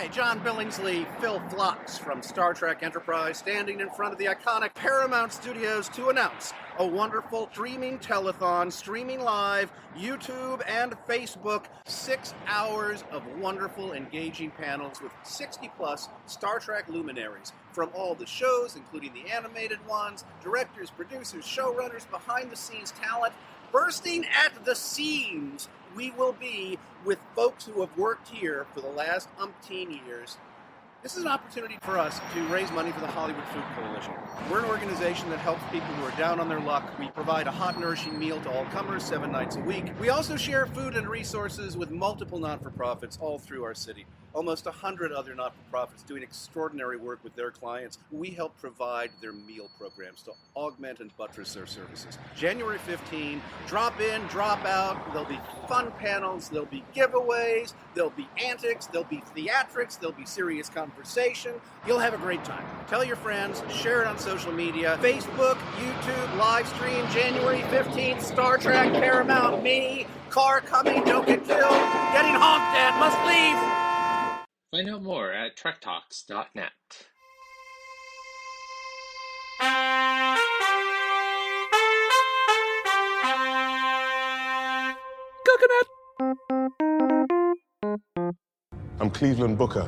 Hi, John Billingsley, Phil Phlox from Star Trek Enterprise, standing in front of the iconic Paramount Studios to announce a wonderful streaming telethon, streaming live, YouTube and Facebook, 6 hours of wonderful, engaging panels with 60-plus Star Trek luminaries from all the shows, including the animated ones, directors, producers, showrunners, behind-the-scenes talent. Bursting at the seams, we will be with folks who have worked here for the last umpteen years. This is an opportunity for us to raise money for the Hollywood Food Coalition. We're an organization that helps people who are down on their luck. We provide a hot, nourishing meal to all comers 7 nights a week. We also share food and resources with multiple not-for-profits all through our city. Almost 100 other not-for-profits doing extraordinary work with their clients. We help provide their meal programs to augment and buttress their services. January 15, drop in, drop out. There'll be fun panels, there'll be giveaways, there'll be antics, there'll be theatrics, there'll be serious conversation. You'll have a great time. Tell your friends, share it on social media. Facebook, YouTube, live stream, January 15th, Star Trek, Paramount, me, car coming, don't get killed, getting honked at, must leave. Find out more at trektalks.net. Coconut! I'm Cleveland Booker,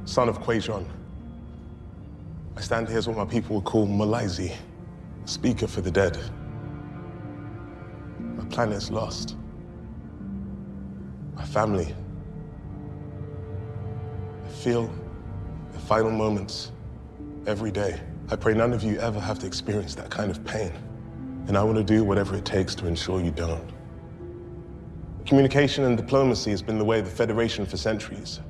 son of Quajon. I stand here as what my people would call Malaizi, speaker for the dead. My planet's lost. My family. I feel the final moments every day. I pray none of you ever have to experience that kind of pain. And I want to do whatever it takes to ensure you don't. Communication and diplomacy has been the way of the Federation for centuries.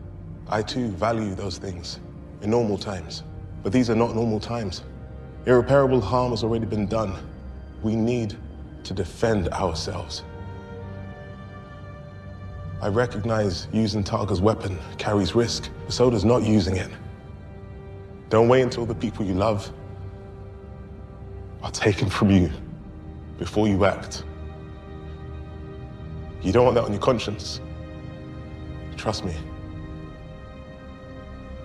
I too value those things in normal times. But these are not normal times. Irreparable harm has already been done. We need to defend ourselves. I recognize using Targa's weapon carries risk, but so does not using it. Don't wait until the people you love are taken from you before you act. You don't want that on your conscience. Trust me.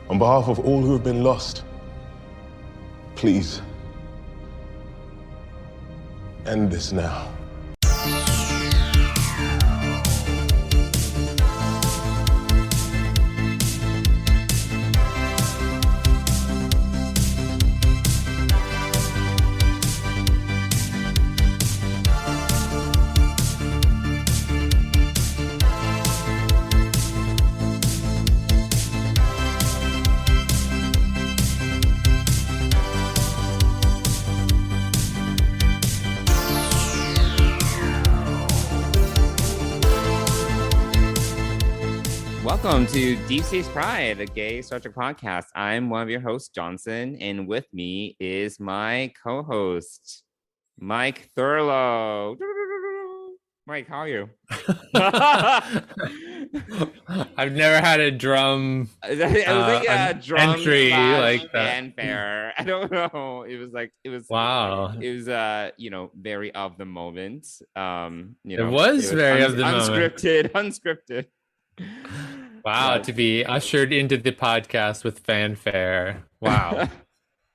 On behalf of all who have been lost, please, end this now. Welcome to Deep Space Pride, the gay Star Trek podcast. I'm one of your hosts, Johnson, and with me is my co-host, Mike Thurlow. Mike, how are you? I've never had a drum. It was like a drum entry like that. Fanfare. I don't know. Wow. It was very of the moment. It was very of the moment. Unscripted. Wow, to be ushered into the podcast with fanfare. Wow.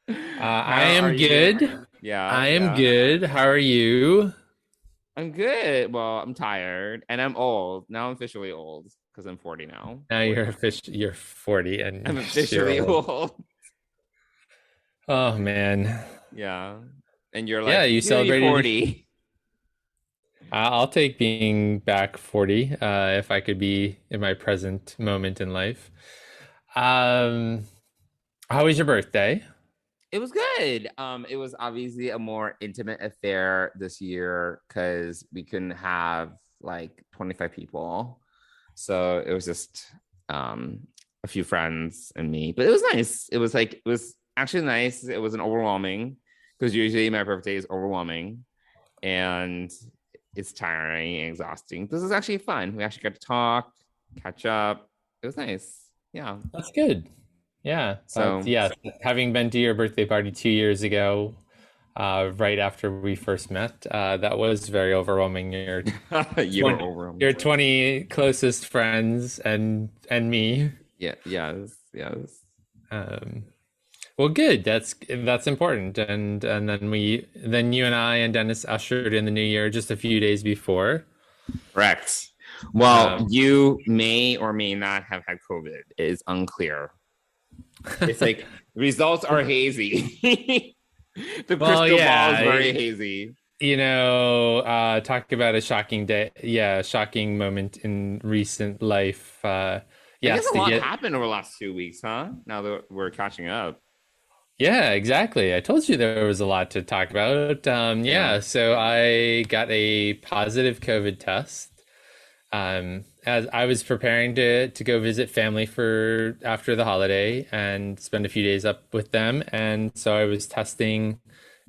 I am good. I am good. How are you? I'm good. Well, I'm tired and I'm old. Now I'm officially old because I'm 40 now. Now you're 40 and I'm officially old. Oh, man. Yeah. And you're like, you celebrated 40. I'll take being back 40 if I could be in my present moment in life. How was your birthday? It was good. It was obviously a more intimate affair this year because we couldn't have like 25 people. So it was just a few friends and me. But it was nice. It was actually nice. It wasn't overwhelming because usually my birthday is overwhelming. And it's tiring and exhausting. This is actually fun. We actually got to talk, catch up. It was nice. Yeah. That's good. Yeah. So having been to your birthday party 2 years ago, right after we first met, that was very overwhelming. Your 20 closest friends and me Yeah. Yes. Well, good. That's important. And then you and I and Dennis ushered in the new year just a few days before. Correct. Well, you may or may not have had COVID. It is unclear. It's like results are hazy. The crystal ball is very hazy. Talk about a shocking day. Yeah, shocking moment in recent life. I guess a lot happened over the last 2 weeks, huh? Now that we're catching up. Yeah, exactly. I told you there was a lot to talk about. So I got a positive COVID test. As I was preparing to go visit family for after the holiday and spend a few days up with them. And so I was testing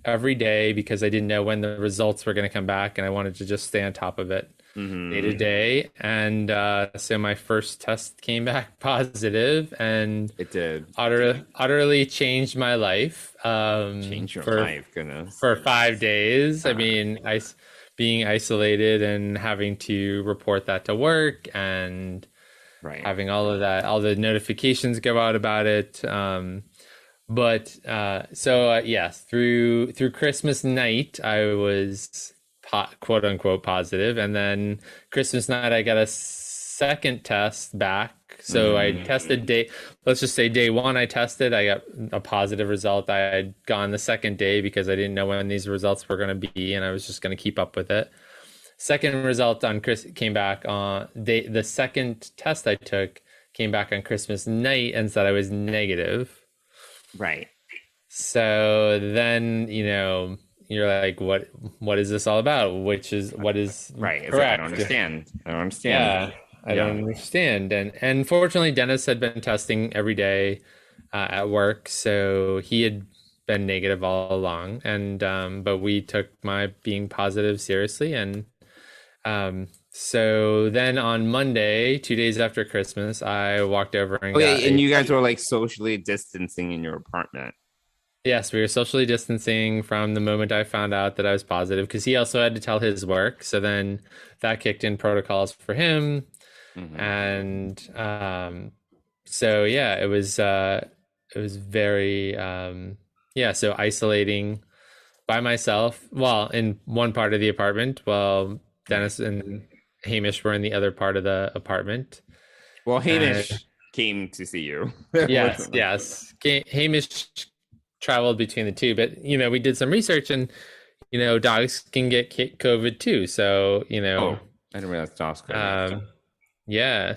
every day because I didn't know when the results were going to come back, and I wanted to just stay on top of it day to day. And so my first test came back positive, and it did utterly changed my life. Change your life, goodness. For 5 days. I mean, being isolated and having to report that to work and having all of that, all the notifications go out about it. Yes, through Christmas night, I was quote unquote positive. And then Christmas night, I got a second test back. So I tested let's just say day one, I tested, I got a positive result. I had gone the second day because I didn't know when these results were going to be, and I was just going to keep up with it. Second result came back on the second test I took came back on Christmas night and said I was negative. Right. So then, you're like, what is this all about? What is right? Correct? Like, I don't understand. Yeah. I don't understand. And fortunately, Dennis had been testing every day at work, so he had been negative all along. And but we took my being positive seriously. And so then on Monday, 2 days after Christmas, I walked over and and you guys were like socially distancing in your apartment. Yes, we were socially distancing from the moment I found out that I was positive, because he also had to tell his work. So then that kicked in protocols for him. And so it was very so isolating by myself, in one part of the apartment, while Dennis and Hamish were in the other part of the apartment. Well, Hamish came to see you. yes Hamish traveled between the two, but we did some research, and dogs can get COVID too, so I didn't realize dogs could.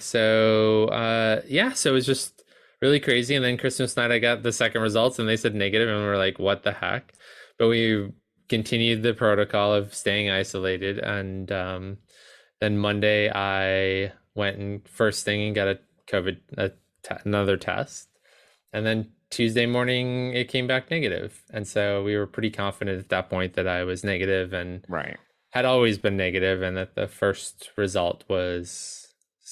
So it was just really crazy. And then Christmas night, I got the second results, and they said negative, and we were like, what the heck? But we continued the protocol of staying isolated. And then Monday, I went and first thing and got a COVID, another test. And then Tuesday morning, it came back negative. And so we were pretty confident at that point that I was negative, and had always been negative, and that the first result was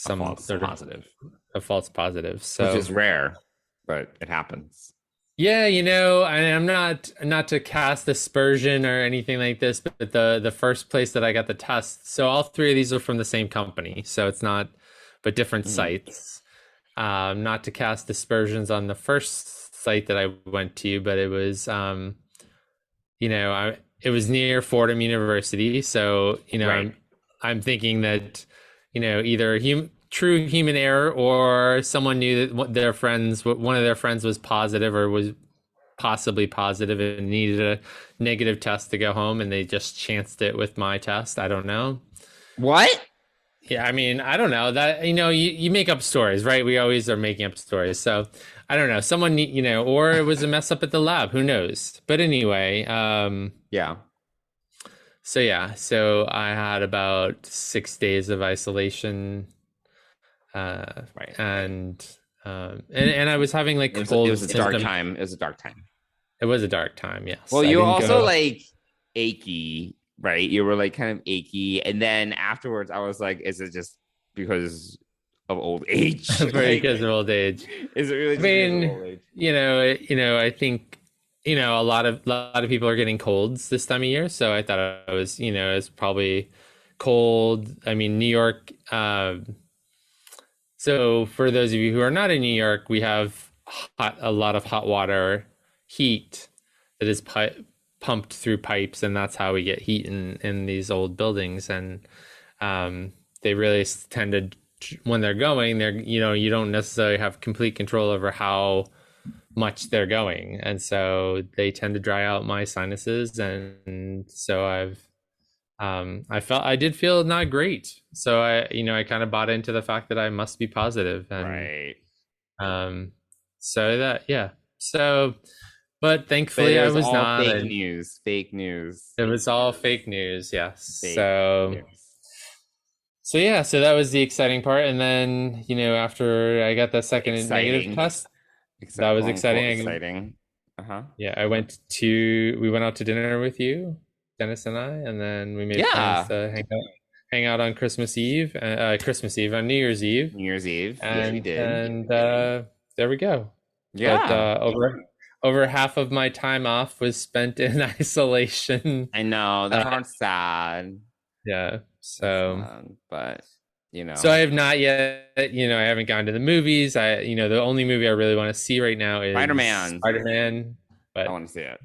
a false positive, so which is rare, but it happens. Yeah, I'm not to cast aspersion or anything like this, but the first place that I got the test, so all three of these are from the same company, so it's not, but different sites. Not to cast aspersions on the first site that I went to, but it was it was near Fordham University, so I'm thinking that either true human error, or someone knew that one of their friends was positive, or was possibly positive and needed a negative test to go home, and they just chanced it with my test. I don't know. What? Yeah, I mean, I don't know that, you make up stories, right? We always are making up stories. So I don't know, someone, or it was a mess up at the lab, who knows? But anyway, So I had about 6 days of isolation, and I was having like cold. It was a dark time. It was a dark time. It was a dark time. Yes. Well, you were also like achy, right? You were like kind of achy, and then afterwards, I was like, "Is it just because of old age?" Because of old age. Is it really? Just because of old age? I think. A lot of people are getting colds this time of year, so I thought it was, it's probably cold. I mean, New York So for those of you who are not in New York, we have a lot of hot water heat that is pumped through pipes, and that's how we get heat in these old buildings. And they really tend to, when they're going, you don't necessarily have complete control over how much they're going, and so they tend to dry out my sinuses, and so I did feel not great. So I kind of bought into the fact that I must be positive, and right. So that, yeah. So, but thankfully But I was all not. fake news. Fake news. It was all fake news. Yes. Fake so. news. So yeah, so that was the exciting part, and then after I got the second negative test, that was exciting. Exciting. Yeah, we went out to dinner with you, Dennis and I, and then we made plans to hang out on Christmas Eve, on New Year's Eve. Yes, we did. And there we go. Yeah. But over half of my time off was spent in isolation. I know, that sounds sad. Yeah. So, but so I have not yet. I haven't gone to the movies. The only movie I really want to see right now is Spider-Man. But I want to see it.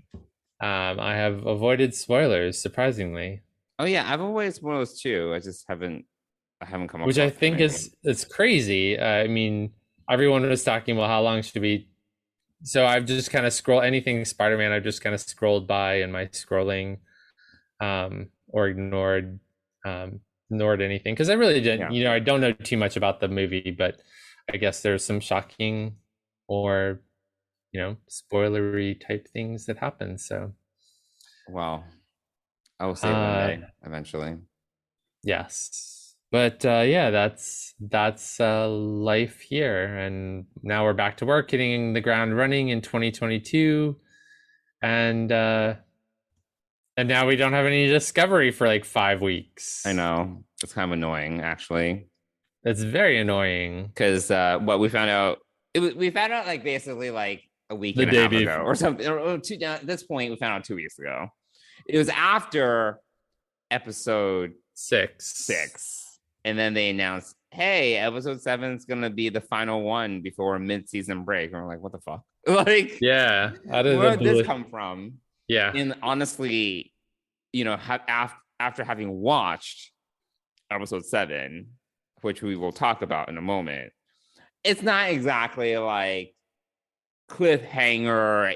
I have avoided spoilers, surprisingly. Oh yeah, I've avoided spoilers too. I just haven't come up. Which I think it's crazy. I mean, everyone was talking about how long should we. So I've just kind of scrolled anything Spider-Man. I've just kind of scrolled by in my scrolling, or ignored anything, because I really didn't. I don't know too much about the movie, but I guess there's some shocking or spoilery type things that happen. So, well, I will see it one day eventually. Yes, but yeah, that's life here, and now we're back to work, hitting the ground running in 2022, and now we don't have any Discovery for like 5 weeks. I know, it's kind of annoying, actually. It's very annoying because what we found out, we found out like basically like a week and a half ago or something. At this point, we found out 2 weeks ago. It was after episode 6, and then they announced, "Hey, episode 7 is gonna be the final one before a mid-season break." And we're like, "What the fuck?" Like, yeah, where did this come from? Yeah, and honestly, after having watched episode 7, which we will talk about in a moment, it's not exactly like cliffhanger,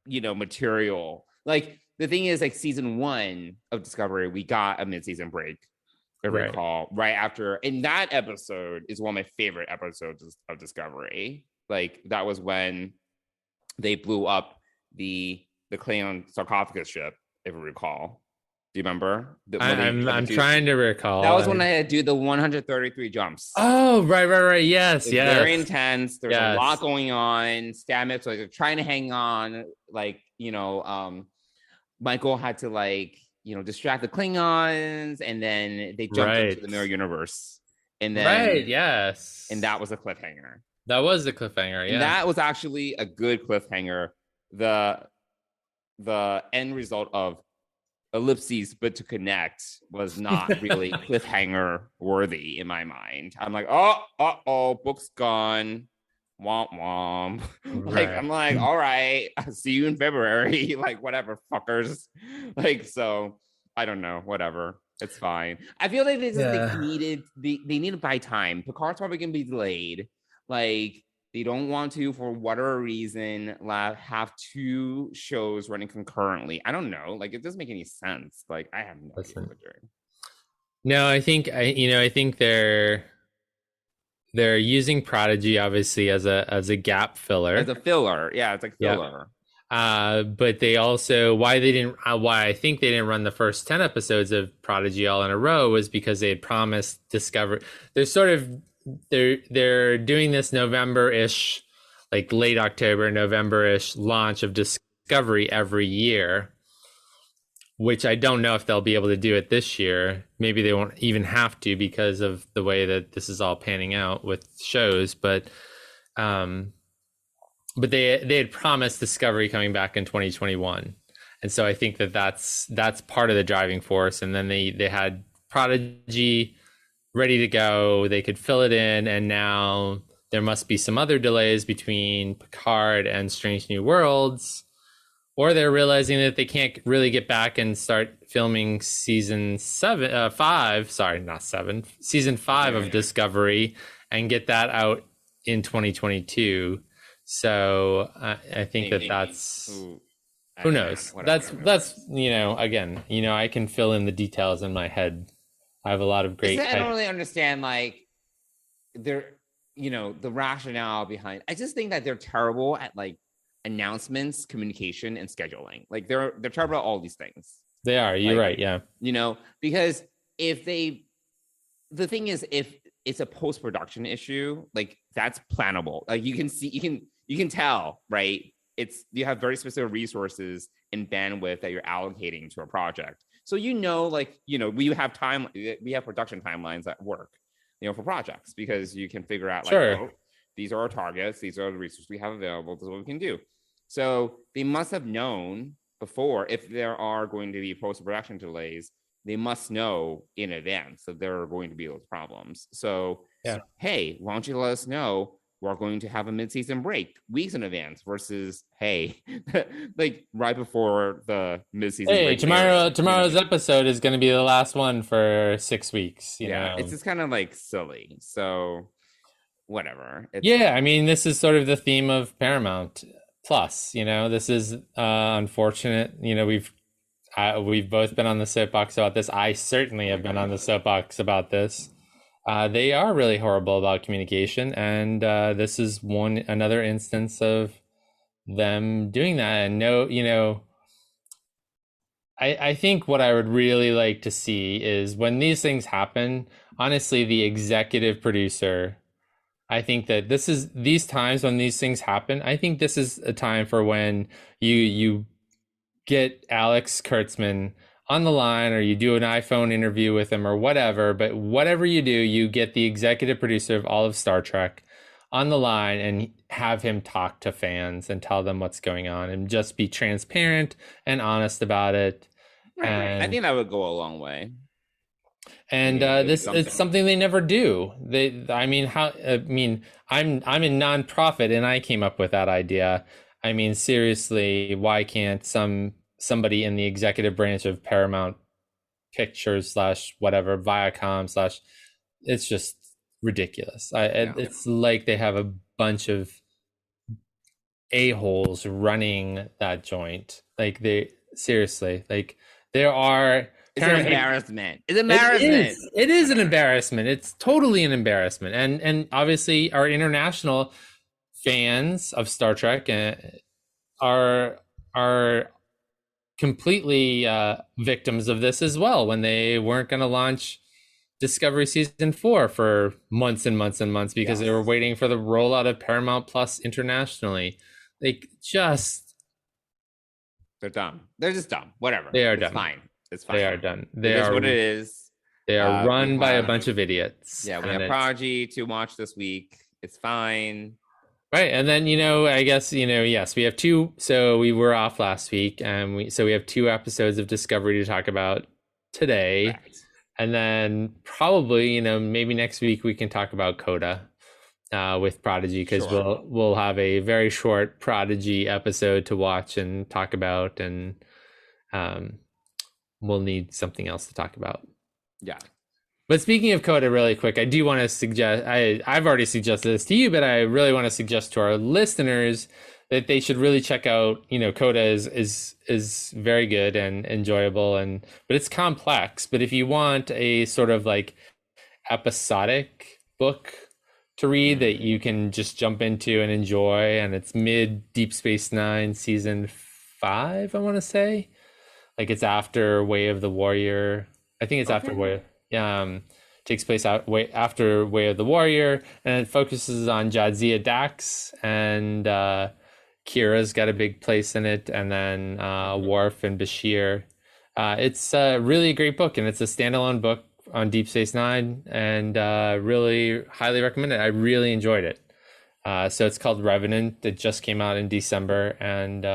material. Like, the thing is, like, season 1 of Discovery, we got a mid-season break, I recall, right after, and that episode is one of my favorite episodes of Discovery. Like, that was when they blew up the Klingon sarcophagus ship, if you recall. Do you remember? I'm trying to recall. That was when I had to do the 133 jumps. Oh, right. Yes. Very intense. There's a lot going on. Stamets, like, they're trying to hang on. Like, Michael had to, like, distract the Klingons, and then they jumped into the mirror universe. And then yes. And that was a cliffhanger. That was the cliffhanger, yeah. And that was actually a good cliffhanger. The end result of ellipses but to connect was not really cliffhanger worthy in my mind. I'm like, oh, book's gone, womp womp. Like, I'm like, all right, I'll see you in February. Like, whatever, fuckers. Like, so I don't know, whatever, it's fine. I feel like they needed to buy time. Picard's probably gonna be delayed. Like, they don't want to, for whatever reason, have 2 shows running concurrently. I don't know. Like, it doesn't make any sense. Like, I have no idea what they're doing. No, I think they're using Prodigy obviously as a gap filler. As a filler, yeah, it's like filler. But they also why I think they didn't run the first 10 episodes of Prodigy all in a row was because they had promised Discovery. They're doing this November-ish, like late October, November-ish launch of Discovery every year, which I don't know if they'll be able to do it this year. Maybe they won't even have to because of the way that this is all panning out with shows. But they had promised Discovery coming back in 2021, and so I think that's part of the driving force. And then they had Prodigy ready to go. They could fill it in, and now there must be some other delays between Picard and Strange New Worlds, or they're realizing that they can't really get back and start filming season 5. Sorry, not 7. Season 5 of Discovery, and get that out in 2022. So I think that's who knows. That's again, I can fill in the details in my head. I have a lot of great. I don't really understand the rationale behind. I just think that they're terrible at announcements, communication, and scheduling. They're terrible at all these things. They are. You're right. Yeah. Because the thing is, if it's a post-production issue, that's plannable. You can tell, right? You have very specific resources and bandwidth that you're allocating to a project. So we have production timelines at work, for projects, because you can figure out these are our targets, these are the resources we have available, this is what we can do. So they must have known before, if there are going to be post-production delays, they must know in advance that there are going to be those problems. So, hey, why don't you let us know? We're going to have a mid-season break weeks in advance versus, hey, right before the mid-season break. Tomorrow's episode is going to be the last one for 6 weeks. You know? It's just kind of silly. So whatever. This is sort of the theme of Paramount Plus. This is unfortunate. We've both been on the soapbox about this. I certainly have been on the soapbox about this. They are really horrible about communication, and this is another instance of them doing that. And I think what I would really like to see is when these things happen, honestly, the executive producer, I think that these times when these things happen, I think this is a time for when you get Alex Kurtzman on the line, or you do an iPhone interview with him or whatever, but whatever you do, you get the executive producer of all of Star Trek on the line and have him talk to fans and tell them what's going on and just be transparent and honest about it. Right. And I think that would go a long way. And it's something they never do. I'm in nonprofit, and I came up with that idea. Seriously, why can't somebody in the executive branch of Paramount Pictures / whatever, Viacom / it's just ridiculous. It's like they have a bunch of a-holes running that joint. There are. It's an embarrassment. It's embarrassment. It is an embarrassment. It's totally an embarrassment. And obviously our international fans of Star Trek are completely victims of this as well, when they weren't going to launch Discovery Season 4 for months and months and months because they were waiting for the rollout of Paramount Plus internationally. They're dumb. They're just dumb. Whatever. They are dumb. It's fine. They are done. It is what it is. They are run by a bunch of idiots. Yeah, we have Prodigy to watch this week. It's fine. Right, and then I guess yes, we have 2. So we were off last week, and we have 2 episodes of Discovery to talk about today, right. And then probably maybe next week we can talk about Coda with Prodigy, because we'll have a very short Prodigy episode to watch and talk about, and we'll need something else to talk about. Yeah. But speaking of Coda, really quick, I do want to suggest, I've already suggested this to you, but I really want to suggest to our listeners that they should really check out, Coda is very good and enjoyable, but it's complex. But if you want a sort of episodic book to read that you can just jump into and enjoy, and it's mid Deep Space Nine season 5, I want to say. It's after Way of the Warrior. I think it's after Way. Takes place after Way of the Warrior, and it focuses on Jadzia Dax, and Kira's got a big place in it, and then Worf and Bashir. It's really a great book, and it's a standalone book on Deep Space Nine, and really highly recommend it. I really enjoyed it. So it's called Revenant. It just came out in December, and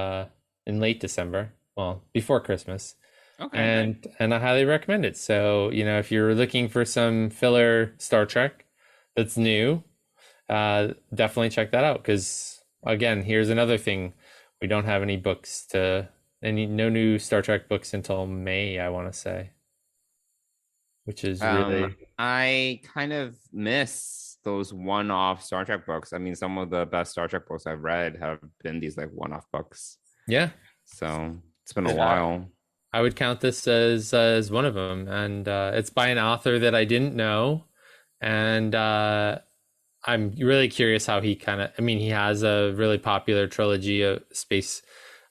in late December. Well, before Christmas. Okay. and I highly recommend it. So, if you're looking for some filler Star Trek that's new, definitely check that out. Because again, here's another thing: we don't have any no new Star Trek books until May, I want to say, which is really I kind of miss those one-off Star Trek books. I mean, some of the best Star Trek books I've read have been these like one-off books. yeah. So it's been a while. I would count this as one of them, and it's by an author that I didn't know, and I'm really curious how he he has a really popular trilogy, a space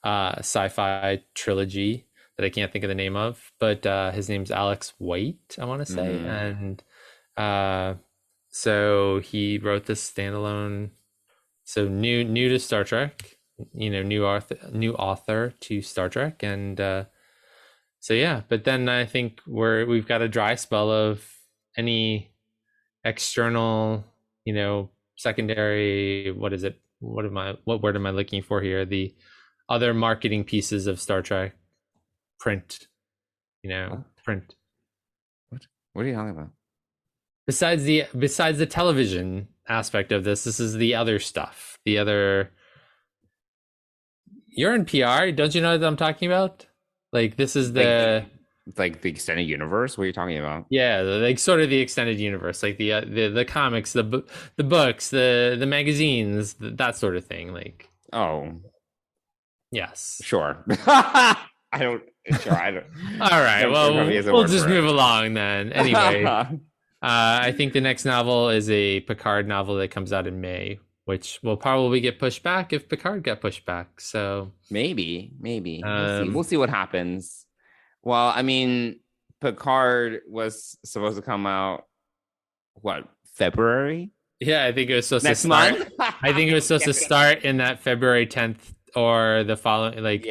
sci-fi trilogy that I can't think of the name of, but his name's Alex White, I want to say, and so he wrote this standalone, so new to Star Trek, new author to Star Trek, and so yeah. But then I think we've got a dry spell of any external, secondary, what is it? What word am I looking for here? The other marketing pieces of Star Trek print, print. What are you talking about? Besides the television aspect of this is the other stuff. The other. You're in PR, don't you know what I'm talking about? Like, this is the like the extended universe. What are you talking about? Yeah, like sort of the extended universe, like the comics, the books, the magazines, that sort of thing. Like, oh, yes, sure. I don't. All right, well, we'll just move along then. Anyway, I think the next novel is a Picard novel that comes out in May, which will probably get pushed back if Picard got pushed back. So maybe we'll see what happens. Well, I mean, Picard was supposed to come out February? Yeah, I think it was supposed next to start. month. I think it was supposed to start in that February 10th or the following,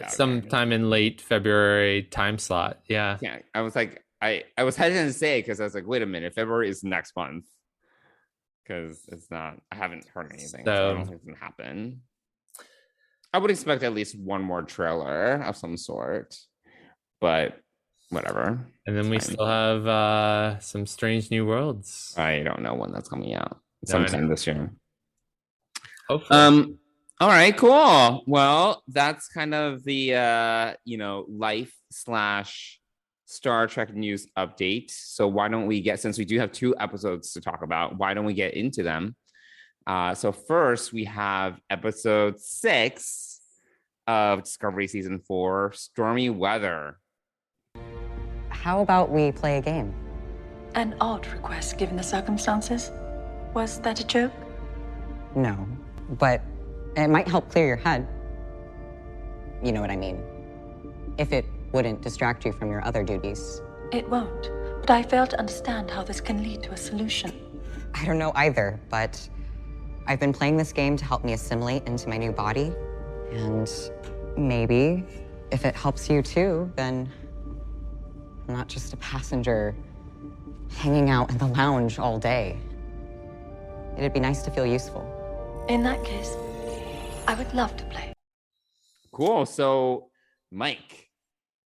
sometime in late February time slot. Yeah. Yeah, I was like, I was hesitant to say because I was like, wait a minute, February is next month. Because it's not, I haven't heard anything. So I don't think it's going to happen. I would expect at least one more trailer of some sort, but whatever. And then we still have some Strange New Worlds. I don't know when that's coming out. Sometime this year. Hopefully. All right, cool. Well, that's kind of the life / Star Trek news update. So why don't we since we do have 2 episodes to talk about, why don't we get into them? So first we have episode 6 of Discovery season 4, Stormy Weather. How about we play a game? An odd request given the circumstances. Was that a joke? No, but it might help clear your head. You know what I mean. If it wouldn't distract you from your other duties. It won't, but I fail to understand how this can lead to a solution. I don't know either, but I've been playing this game to help me assimilate into my new body. And maybe, if it helps you too, then I'm not just a passenger hanging out in the lounge all day. It'd be nice to feel useful. In that case, I would love to play. Cool. So, Mike,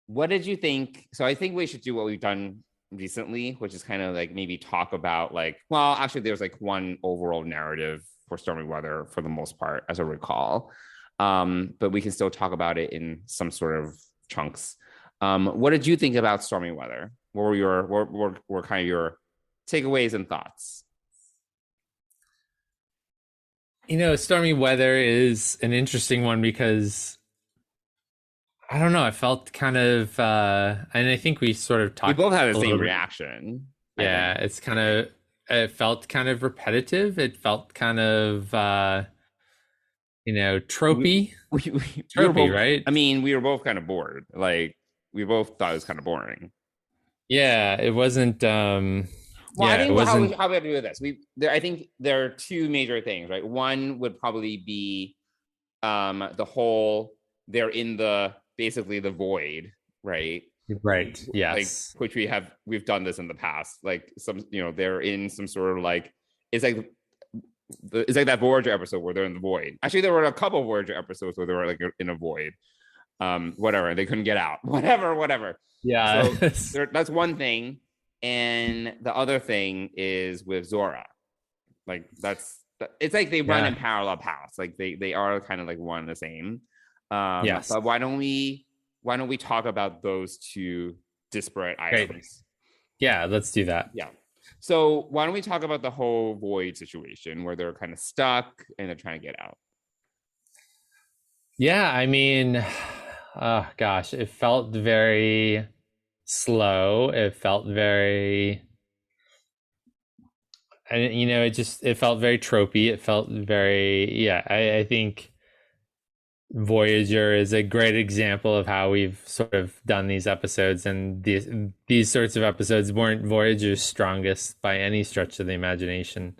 what did you think? So I think we should do what we've done recently, which is kind of like maybe talk about actually there's one overall narrative for Stormy Weather for the most part, as I recall. But we can still talk about it in some sort of chunks. What did you think about Stormy Weather? What were kind of your takeaways and thoughts? Stormy Weather is an interesting one because I don't know. I felt kind of, and I think we sort of talked. We both had the same reaction. Yeah, it felt kind of repetitive. It felt kind of, tropey. Tropey, right? I mean, we were both kind of bored. We both thought it was kind of boring. Yeah, it wasn't. I think how we have to do this. I think there are 2 major things, right? One would probably be the whole they're in basically the void, right? Right. Yes. Which we've done this in the past. They're in some sort of it's like that Voyager episode where they're in the void. Actually, there were a couple of Voyager episodes where they were in a void. whatever, they couldn't get out. Whatever. Yeah. So that's one thing. And the other thing is with Zora. Like it's like they run in parallel paths. Like they are kind of like one and the same. Yes. But why don't we talk about those two disparate items? Great. Yeah, let's do that. Yeah. So why don't we talk about the whole void situation where they're kind of stuck and they're trying to get out? Yeah, I mean, oh gosh, it felt very slow. It felt very, and it felt very tropey. It felt very, I think Voyager is a great example of how we've sort of done these episodes, and these sorts of episodes weren't Voyager's strongest by any stretch of the imagination.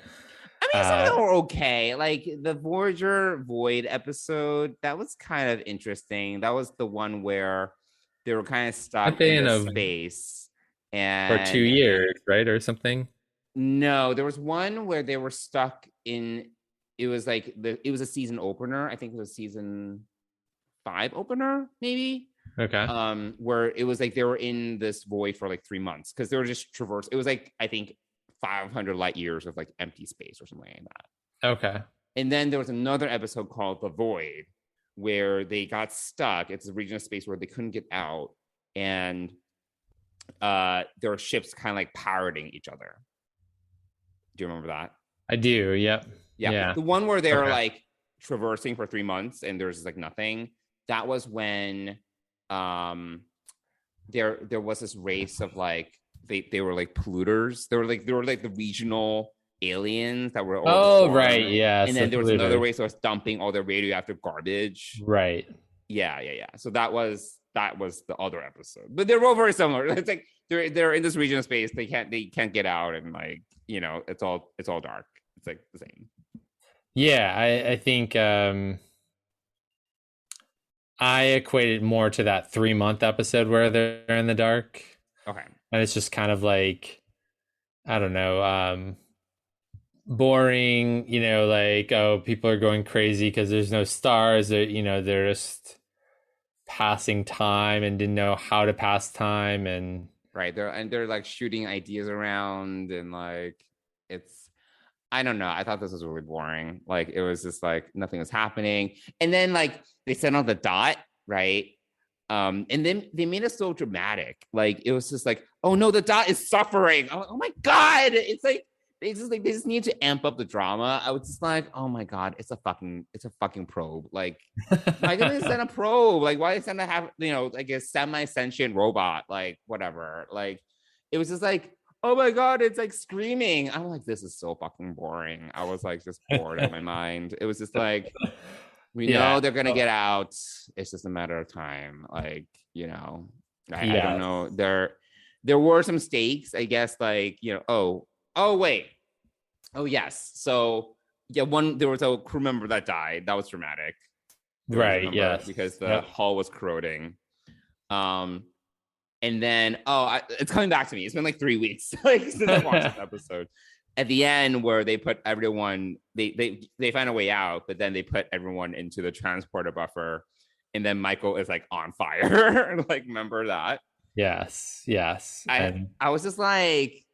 I mean, some of them were okay. Like the Voyager Void episode, that was kind of interesting. That was the one where they were kind of stuck in a space and for 2 years, right, or something. No, there was one where they were stuck in. It was like it was a season opener. I think it was season 5 opener, maybe. Okay. Where it was like they were in this void for like 3 months because they were just traverse. It was like I think 500 light years of like empty space or something like that. Okay. And then there was another episode called The Void where they got stuck. It's a region of space where they couldn't get out, and there were ships kind of like pirating each other. Do you remember that? I do. Yep. Yeah. The one where they're like traversing for 3 months and there's like nothing. That was when there was this race of like they were like polluters. They were like the regional aliens that were right, yeah. And then there was another race that was dumping all their radioactive garbage. Right. Yeah. So that was the other episode. But they're all very similar. It's like they're in this region of space. They can't get out, and like, it's all dark. It's like the same. Yeah, I think I equate it more to that 3-month episode where they're in the dark. Okay. And it's just kind of like, I don't know, boring, like, oh, people are going crazy because there's no stars. They're just passing time and didn't know how to pass time. And right. They're like shooting ideas around, and like, I don't know. I thought this was really boring. Like, it was just like nothing was happening. And then like they sent out the dot, right? And then they made it so dramatic. Like, it was just like, oh no, the dot is suffering. I'm like, oh my God. It's like they just need to amp up the drama. I was just like, oh my God, it's a fucking probe. Like, why did they send a probe? Like, why did they send like a semi-sentient robot? Like, whatever. Like, it was just like, oh my God, it's like screaming. I'm like, this is so fucking boring. I was like just bored out of my mind. It was just like, we know they're gonna get out. It's just a matter of time. Like, I don't know. There were some stakes, I guess, like, oh wait. Oh yes. So yeah, there was a crew member that died. That was dramatic. Right, yes. Because the hull was corroding. And then, it's coming back to me. It's been like 3 weeks since I watched this episode. At the end, where they put everyone, they find a way out, but then they put everyone into the transporter buffer, and then Michael is like on fire. Like, remember that? Yes. I was just like,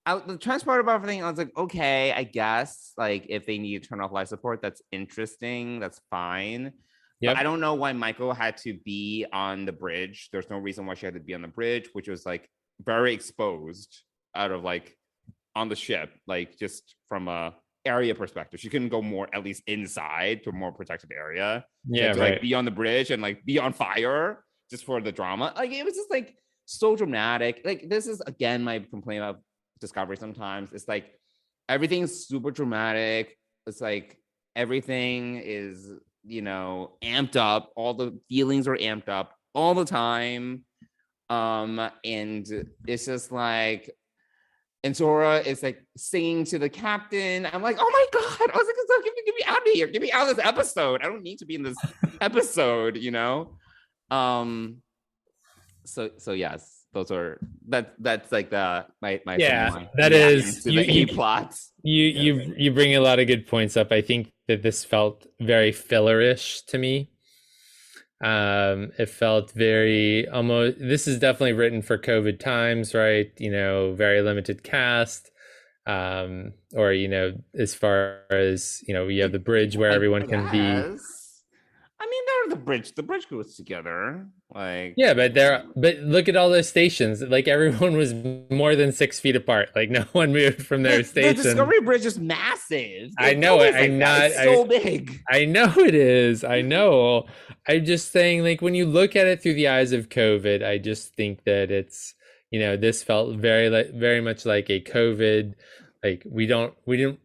the transporter buffer thing. I was like, okay, I guess. Like, if they need to turn off life support, that's interesting. That's fine. Yep. But I don't know why Michael had to be on the bridge. There's no reason why she had to be on the bridge, which was like very exposed out of like on the ship, like just from a area perspective. She couldn't go more, at least inside, to a more protected area. Yeah, to, right. Like, be on the bridge and like be on fire just for the drama. Like, it was just like so dramatic. Like, this is again my complaint about Discovery sometimes. It's like everything's super dramatic. It's like everything is amped up. All the feelings are amped up all the time. And it's just like, and Zora is like singing to the captain. I'm like, oh my God. I was like, get me out of here. Get me out of this episode. I don't need to be in this episode, So yes, those are that's like my that is the A plots. You bring a lot of good points up. I think that this felt very fillerish to me. It felt very almost, this is definitely written for COVID times, right? Very limited cast. Or, as far as, you have the bridge where everyone can be. I mean, they're the bridge goes together. Like, Yeah, but look at all those stations. Like, everyone was more than 6 feet apart. Like, no one moved from their the station. Discovery Bridge is massive. I know it. It's so big. I know it is. I know. I'm just saying, like, when you look at it through the eyes of COVID, I just think that it's, this felt very much like a COVID. Like, we didn't,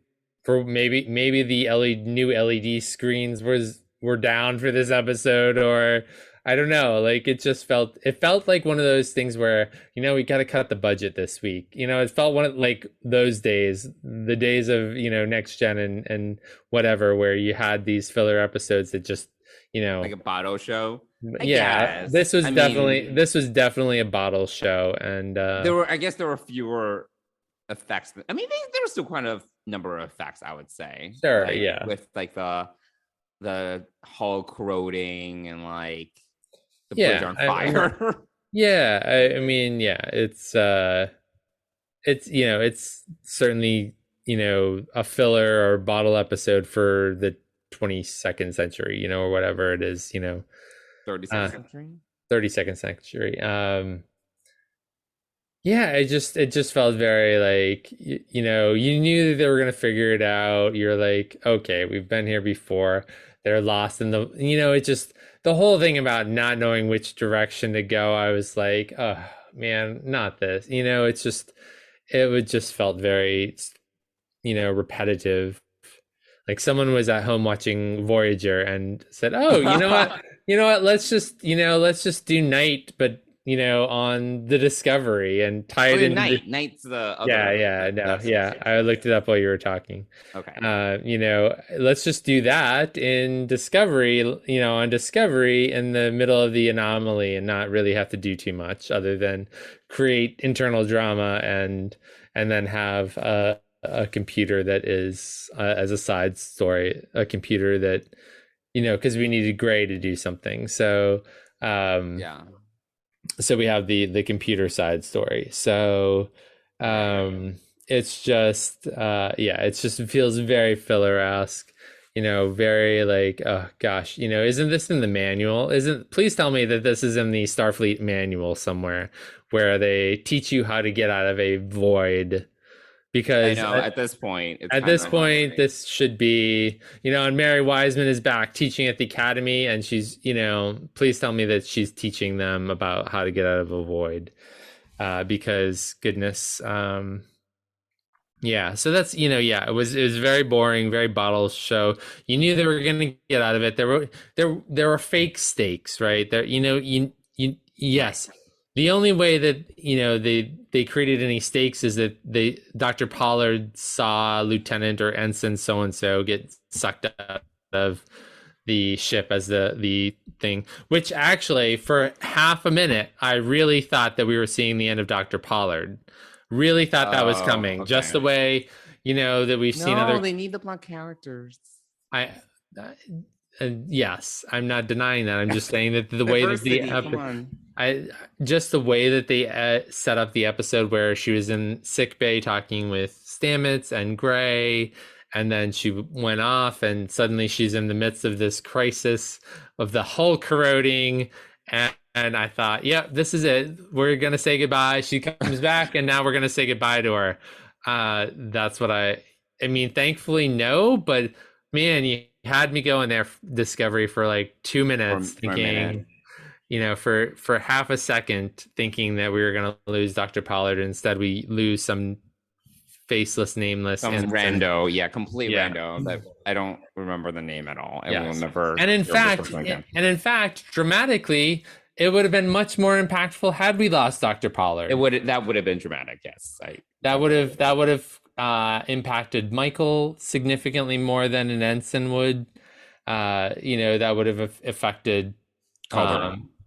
for maybe the new LED screens were down for this episode, or I don't know. Like, it felt like one of those things where, we got to cut the budget this week. It felt one of, like, those days, the days of, Next Gen and whatever, where you had these filler episodes that just, like a bottle show. Yeah, this was definitely a bottle show, and there were fewer effects. I mean, there was still quite a number of effects, I would say. Sure, like, yeah, with like the hull corroding and like the yeah, bridge on fire. I mean, yeah, it's certainly a filler or bottle episode for the 22nd century, or whatever it is, 32nd century. 32nd century. Yeah, it just felt very like, you knew that they were gonna figure it out. You're like, okay, we've been here before. They're lost in the, it just, the whole thing about not knowing which direction to go. I was like, oh man, not this. It just felt very, repetitive. Like, someone was at home watching Voyager and said, "Oh, you know what? Let's just do night, but on the Discovery and tie it in." Night's the other. I looked it up while you were talking. Okay. Let's just do that in Discovery. On Discovery in the middle of the anomaly, and not really have to do too much other than create internal drama and then have a computer that is, as a side story, a computer that, because we needed Gray to do something. So, so we have the computer side story. So, it's just, it feels very filler-esque, very like, oh gosh, isn't this in the manual? Please tell me that this is in the Starfleet manual somewhere where they teach you how to get out of a void. Because I know at this point, this should be, and Mary Wiseman is back teaching at the academy, and she's, please tell me that she's teaching them about how to get out of a void, because goodness, so that's, it was very boring, very bottle show. You knew they were going to get out of it. There were fake stakes, right? There, yes. The only way that, they created any stakes is that Dr. Pollard saw Lieutenant or Ensign so-and-so get sucked out of the ship as the thing, which actually for half a minute, I really thought that we were seeing the end of Dr. Pollard. Really thought that was coming. Okay. Just the way, that we've seen other. They need the black characters. Yes, I'm not denying that. I'm just saying that the way that the way that they set up the episode where she was in sick bay talking with Stamets and Gray, and then she went off, and suddenly she's in the midst of this crisis of the hull corroding, and I thought, yeah, this is it. We're gonna say goodbye. She comes back, and now we're gonna say goodbye to her. That's what I mean. Thankfully, no, but man, you had me going there, Discovery, for like 2 minutes, thinking, for half a second, thinking that we were going to lose Dr. Pollard. Instead, we lose some faceless, nameless, rando, rando. That I don't remember the name at all. Yes. And in fact, dramatically, it would have been much more impactful had we lost Dr. Pollard. That would have been dramatic. Yes, that would have impacted Michael significantly more than an ensign would. That would have affected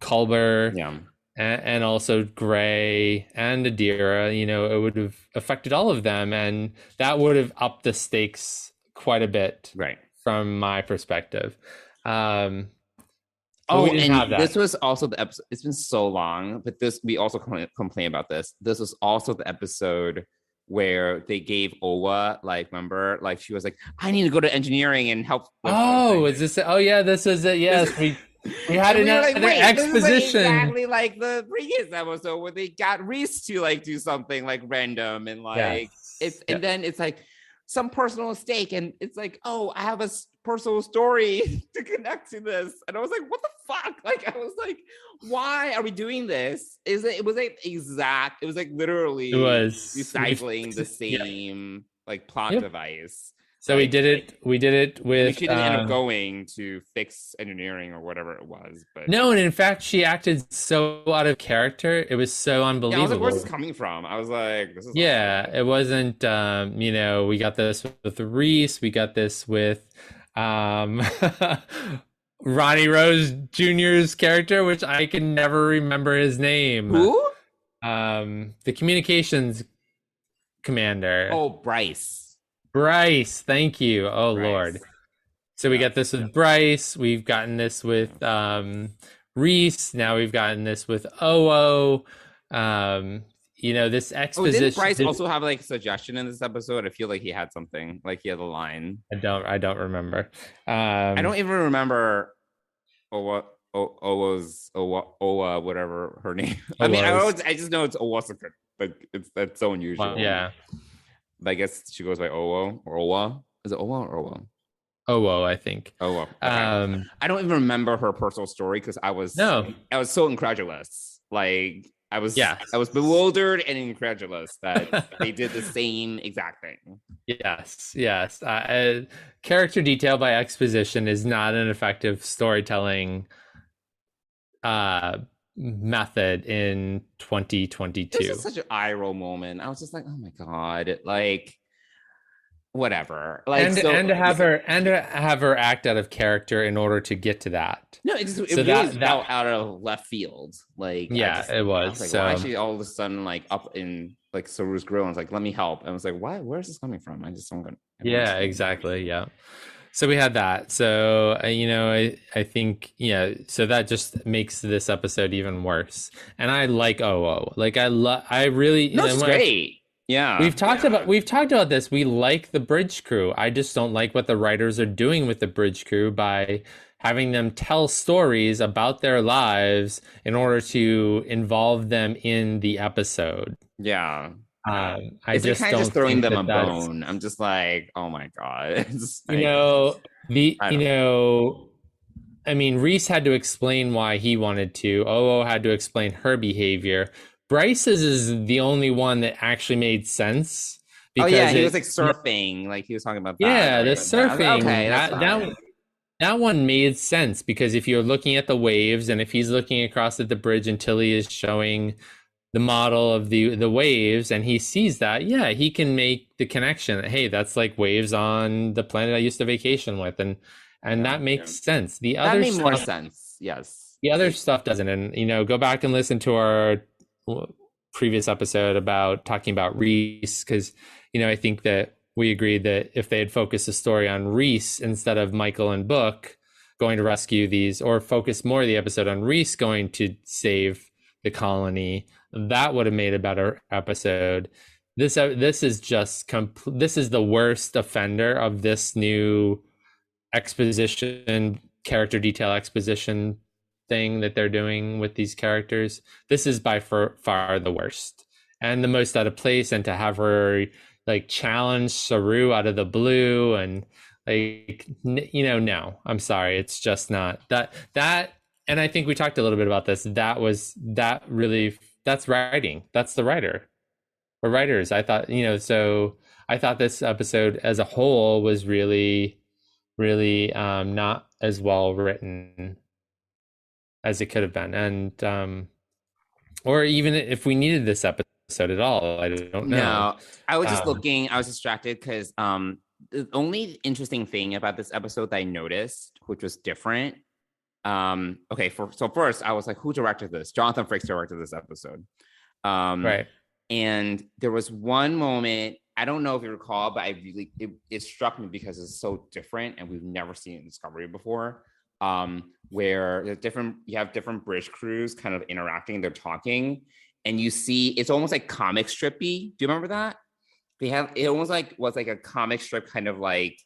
Culber, and also Gray and Adira. It would have affected all of them, and that would have upped the stakes quite a bit, right, from my perspective. But we Oh, didn't have and that. this was also the episode. It's been so long, but this we also complain about this. This was also the episode where they gave Owa, like, remember, like she was like, I need to go to engineering and help with Oh, is this? Oh yeah, this is it. Yes, we had and we were another like, wait, exposition. this is like exactly like the previous episode where they got Reese to like do something like random and like it's and then it's like some personal stake and it's like, oh, I have a personal story to connect to this, and I was like, what the fuck? Like, I was like, why are we doing this? It was like exact. It was like literally It was recycling the same like plot device. So like, we did it. We did it with. She didn't end up going to fix engineering or whatever it was. But no, and in fact, she acted so out of character. It was so unbelievable. Yeah, I was like, "Where's this coming from?" I was like, "This is." Yeah, awesome. It wasn't. You know, we got this with Reese. We got this with Ronnie Rose Jr.'s character, which I can never remember his name. Who? The communications commander. Oh, Bryce. Bryce, thank you. Oh, Bryce. Lord. So we got this with Bryce. We've gotten this with Reese. Now we've gotten this with Oo. You know, this exposition. Didn't Bryce also have like a suggestion in this episode? I feel like he had something, like he had a line. I don't remember. I don't even remember Owa's Owa, whatever her name. I mean, I just know it's Owasaka. Like that's so unusual. Well, yeah. But I guess she goes by Owo or Owa. Is it Owa or Owa? Oo, I think. Owa. Okay. I don't even remember her personal story because I was so incredulous. Like I was bewildered and incredulous that they did the same exact thing. Yes. Character detail by exposition is not an effective storytelling method in 2022. It was just such an eye roll moment. I was just like, oh my god, like whatever. Like and to have her act out of character in order to get to that. No, it really felt out of left field. Like it was. I was like, why is she all of a sudden like up in like Saru's grill and was like, let me help. And I was like, why? Where's this coming from? I just don't get. Yeah, exactly. Yeah. So we had that. So, you know, I think, so that just makes this episode even worse. And I like Oo. Like, I really. No, it's great. Yeah. We've talked about this. We like the bridge crew. I just don't like what the writers are doing with the bridge crew by having them tell stories about their lives in order to involve them in the episode. Yeah. I just kind of just throwing them a bone. I'm just like, oh my god. I mean, Reese had to explain why he wanted to. Oo had to explain her behavior. Bryce's is the only one that actually made sense. Because he was like surfing, like he was talking about that. Yeah, the right? surfing. Okay, that one made sense because if you're looking at the waves and if he's looking across at the bridge and Tilly is showing the model of the waves and he sees that, he can make the connection that, hey, that's like waves on the planet I used to vacation with, and that makes sense. The other that made more sense. Yes. The other stuff doesn't, and go back and listen to our previous episode about talking about Reese, because I think that we agreed that if they had focused the story on Reese instead of Michael and Book going to rescue these, or focus more of the episode on Reese going to save the colony, that would have made a better episode. This is just this is the worst offender of this new exposition, character detail exposition thing that they're doing with these characters. This is by far the worst and the most out of place. And to have her like challenge Saru out of the blue and like, no, I'm sorry, it's just not that. And I think we talked a little bit about this. That's writing. That's the writer or writers. I thought, so I thought this episode as a whole was really, really not as well written as it could have been. And, or even if we needed this episode at all, I don't know. No, I was just looking, I was distracted because the only interesting thing about this episode that I noticed, which was different, so first I was like, who directed this? Jonathan Frakes directed this episode. Right. And there was one moment, I don't know if you recall, but it struck me because it's so different and we've never seen it in Discovery before. where you have different British crews kind of interacting, they're talking, and you see it's almost like comic strippy. Do you remember that? It almost like was like a comic strip kind of like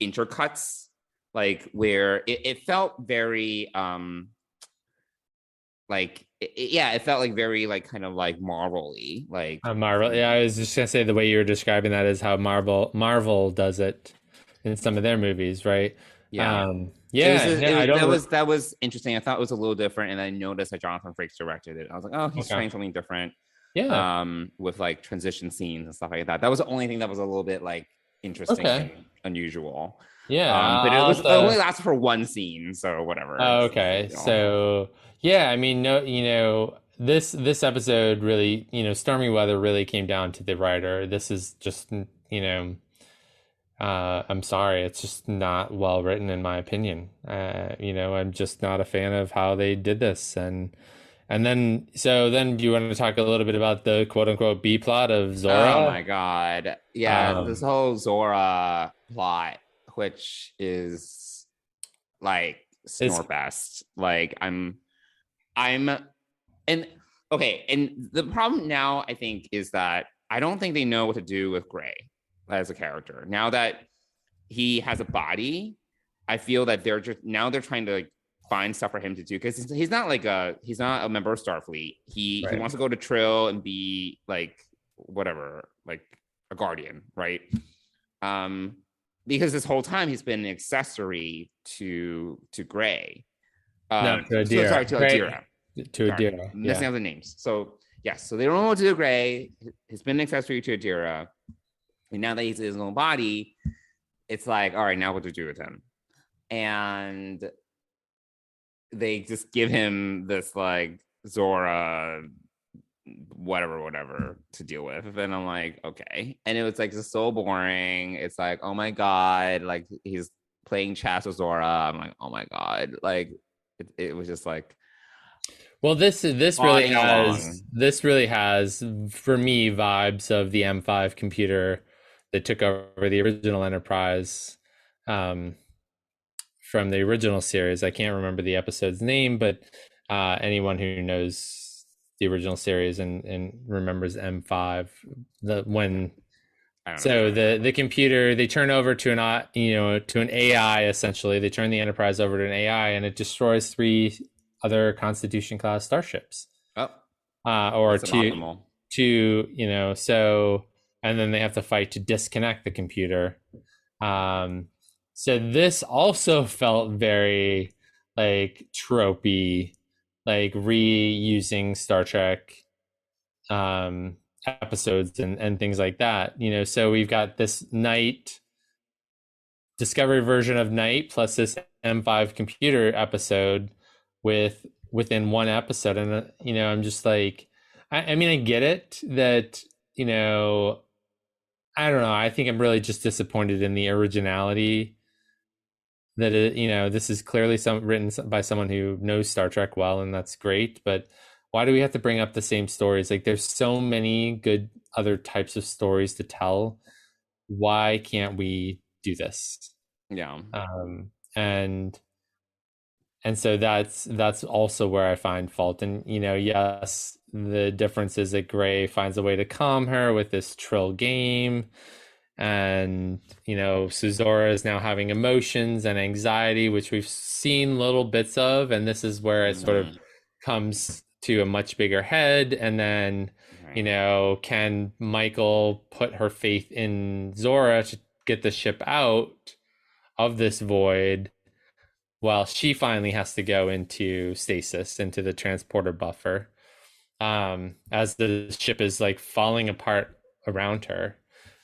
intercuts, like where it felt very it felt like very like kind of like Marvel-y, like Marvel. Yeah, I was just gonna say the way you were describing that is how Marvel does it in some of their movies, right? Yeah. That was interesting. I thought it was a little different, and I noticed that Jonathan Frakes directed it. I was like, oh, he's trying something different. Yeah. With like transition scenes and stuff like that. That was the only thing that was a little bit like interesting and unusual. Yeah. But it only lasted for one scene, so whatever. Oh, okay. So yeah, I mean, this episode really, Stormy Weather really came down to the writer. This is just, I'm sorry, it's just not well written in my opinion. I'm just not a fan of how they did this. And then do you want to talk a little bit about the quote unquote B plot of Zora? Oh my God. Yeah. This whole Zora plot, which is like snorbest. Like and the problem now I think is that I don't think they know what to do with Gray as a character. Now that he has a body, I feel that they're trying to like find stuff for him to do, because he's not a member of Starfleet. He wants to go to Trill and be like whatever, like a guardian, right? Because this whole time he's been an accessory to Gray. To Adira. To Adira. To Adira. Messing up the names. So yes, so they don't know what to do with Gray. He's been an accessory to Adira. And now that he's in his own body, it's like, all right, now what to do with him? And they just give him this like Zora whatever to deal with, and I'm like, okay. And it was like just so boring. It's like, oh my God, like he's playing chess with Zora. I'm like, oh my God, like it was just like, well, this really has for me vibes of the M5 computer that took over the original Enterprise from the original series. I can't remember the episode's name, but anyone who knows the original series and remembers M5, the computer, they turn over to an AI. Essentially, they turn the Enterprise over to an AI, and it destroys 3 other Constitution class starships. Or two, and then they have to fight to disconnect the computer. So this also felt very like tropey, like reusing Star Trek episodes and things like that. So we've got this Night Discovery version of Night plus this M5 computer episode within one episode. And I'm just like, I mean, I get it that, I don't know. I think I'm really just disappointed in the originality that this is clearly written by someone who knows Star Trek well, and that's great. But why do we have to bring up the same stories? Like, there's so many good other types of stories to tell. Why can't we do this? Yeah. And so that's also where I find fault. And yes, the difference is that Gray finds a way to calm her with this Trill game. And, Zora is now having emotions and anxiety, which we've seen little bits of. And this is where it sort of comes to a much bigger head. And then, can Michael put her faith in Zora to get the ship out of this void while she finally has to go into stasis, into the transporter buffer, as the ship is like falling apart around her.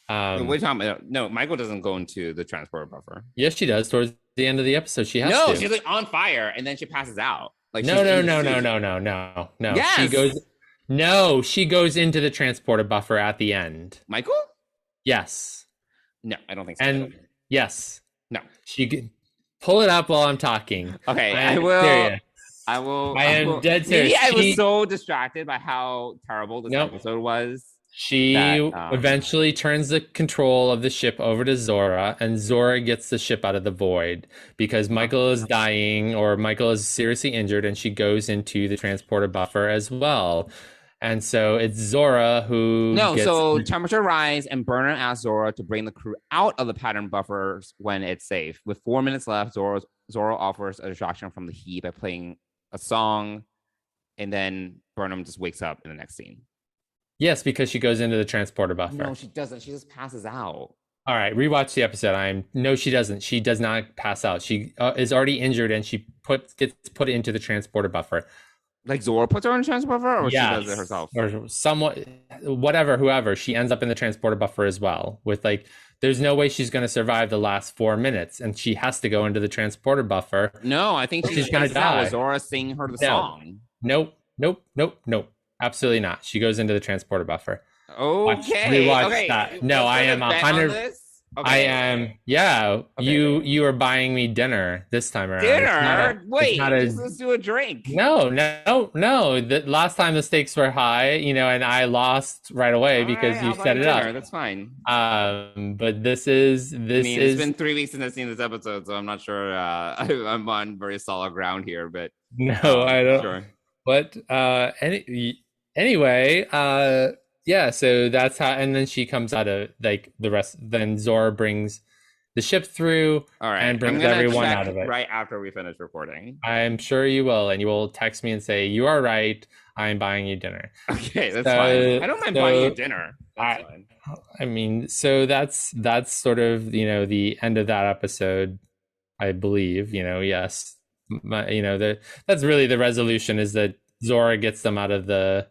What are you talking about? No, Michael doesn't go into the transporter buffer. Yes, she does. Towards the end of the episode, she has to. No, she's like on fire, and then she passes out. Like no. Yes. She goes into the transporter buffer at the end. Michael? Yes. No, I don't think so. And yes. No. She pull it up while I'm talking. Okay, I will. I am dead serious. Maybe I was so distracted by how terrible this episode was. She eventually turns the control of the ship over to Zora, and Zora gets the ship out of the void because Michael is dying or Michael is seriously injured, and she goes into the transporter buffer as well. And so it's Zora who so temperature rise, and Burnham asks Zora to bring the crew out of the pattern buffers when it's safe. With 4 minutes left, Zora offers a distraction from the heat by playing a song, and then Burnham just wakes up in the next scene. Yes, because she goes into the transporter buffer. No, she doesn't. She just passes out. All right, rewatch the episode. No, she doesn't. She does not pass out. She is already injured, and she gets put into the transporter buffer. Like Zora puts her in the transporter buffer, or yes. She does it herself, or somewhat, whoever. She ends up in the transporter buffer as well. With there's no way she's going to survive the last 4 minutes, and she has to go into the transporter buffer. No, I think she's going to die. Zora singing her the song. Nope. Absolutely not. She goes into the transporter buffer. Okay. Rewatch that. No, I am 100. Okay. I am. Yeah. Okay. You are buying me dinner this time around. Dinner? Wait. Let's do a drink. No. The last time the stakes were high, and I lost right away because you set it up. That's fine. But this is. It's been 3 weeks since I've seen this episode, so I'm not sure. I'm on very solid ground here, but no, I don't. Sure. But anyway, yeah, so that's how, and then she comes out of the rest. Then Zora brings the ship through, all right, and brings everyone out of it right after we finish recording. I'm sure you will, and you will text me and say you are right. I'm buying you dinner. Okay, that's fine. I don't mind buying you dinner. That's fine. I mean, so that's sort of the end of that episode, I believe. Yes, that's really the resolution is that Zora gets them out of the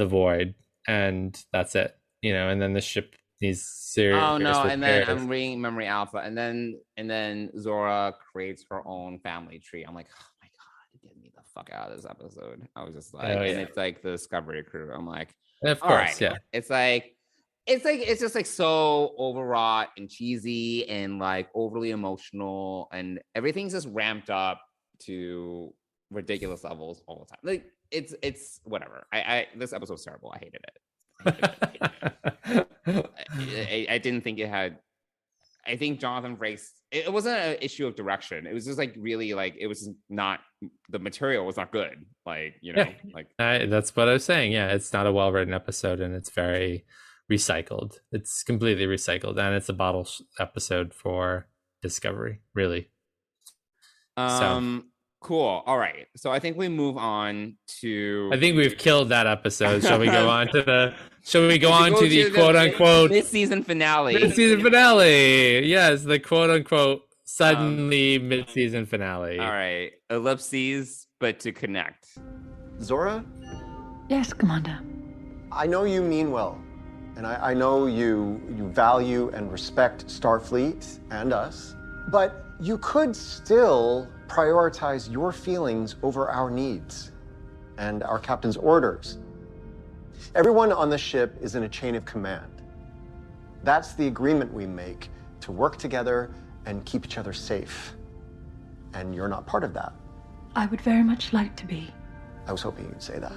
void. And that's it, and then the ship needs serious. Oh no! And then I'm reading Memory Alpha, and then Zora creates her own family tree. I'm like, oh my god, get me the fuck out of this episode. I was just like, and it's like the Discovery crew. I'm like, of course, yeah. It's just so overwrought and cheesy and like overly emotional, and everything's just ramped up to ridiculous levels all the time. Like it's whatever. This episode's terrible. I hated it. I didn't think it had. I think Jonathan Frakes. It wasn't an issue of direction. It was just really it was not, the material was not good. That's what I was saying. Yeah, it's not a well written episode, and it's very recycled. It's completely recycled, and it's a bottle episode for Discovery. Really. Cool. All right. So I think we move on to. I think we've killed that episode. Shall we go on to the? Shall we go on to the quote unquote mid-season finale? Mid-season finale. Yes, the quote unquote suddenly mid-season finale. All right. Ellipses, but to connect. Zora? Yes, Commander. I know you mean well, and I know you value and respect Starfleet and us, but you could still prioritize your feelings over our needs and our captain's orders. Everyone on the ship is in a chain of command. That's the agreement we make to work together and keep each other safe. And you're not part of that. I would very much like to be. I was hoping you'd say that.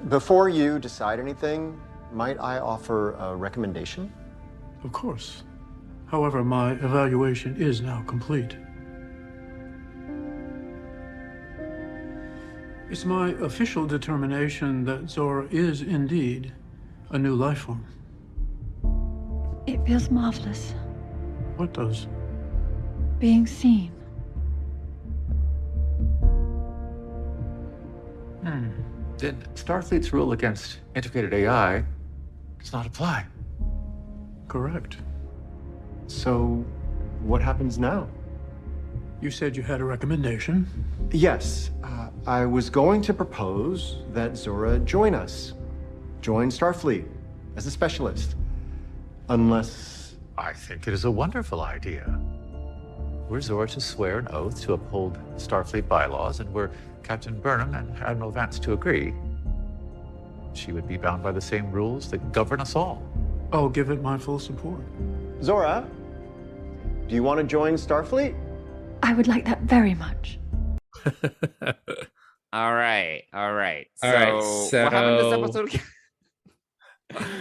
Before you decide anything, might I offer a recommendation? Of course. However, my evaluation is now complete. It's my official determination that Zora is indeed a new life form. It feels marvelous. What does? Being seen. Then Starfleet's rule against integrated AI does not apply. Correct. So, what happens now? You said you had a recommendation. Yes. I was going to propose that Zora join us. Join Starfleet as a specialist. Unless... I think it is a wonderful idea. Were Zora to swear an oath to uphold Starfleet bylaws, and were Captain Burnham and Admiral Vance to agree, she would be bound by the same rules that govern us all. I'll give it my full support. Zora, do you want to join Starfleet? I would like that very much. All right. So what happened this episode again?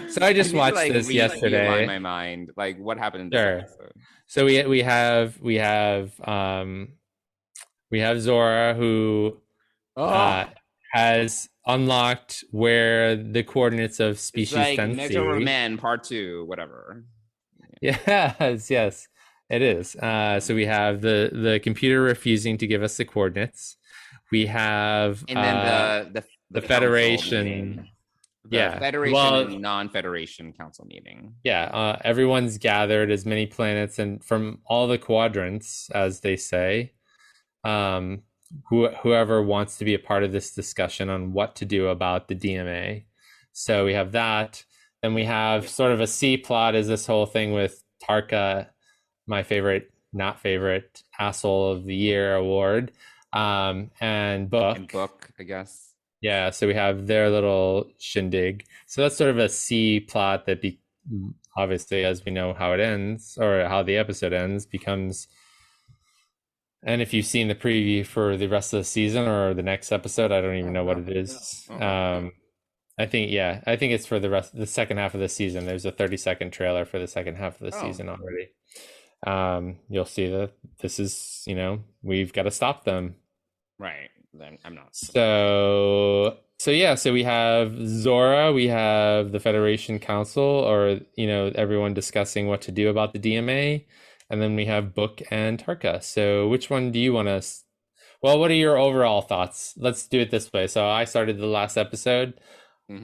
So I just need to, watched like, this realign yesterday. my mind. Like, what happened in this Sure. episode? So we have Zora, who has unlocked where the coordinates of It's species like Sensi. Measure Man Part 2, whatever. Yes, it is. So we have the computer refusing to give us the coordinates. We have And then the Federation. meeting. Yeah. Federation and non-Federation council meeting. Yeah, everyone's gathered, as many planets and from all the quadrants, as they say. Whoever wants to be a part of this discussion on what to do about the DMA. So we have that. Then we have sort of a C plot, is this whole thing with Tarka, my favorite, not favorite, asshole of the year award, and Book, I guess. Yeah, so we have their little shindig. So that's sort of a C plot that obviously, as we know how it ends, or how the episode ends, becomes... And if you've seen the preview for the rest of the season or the next episode, I don't even know what it is. I think it's for the second half of the season. There's a 30-second trailer for the second half of the season already. You'll see that this is, we've got to stop them. Right. Then I'm not. So we have Zora, we have the Federation Council, or everyone discussing what to do about the DMA, and then we have Book and Tarka. So which one do you want to? Well, what are your overall thoughts? Let's do it this way. So I started the last episode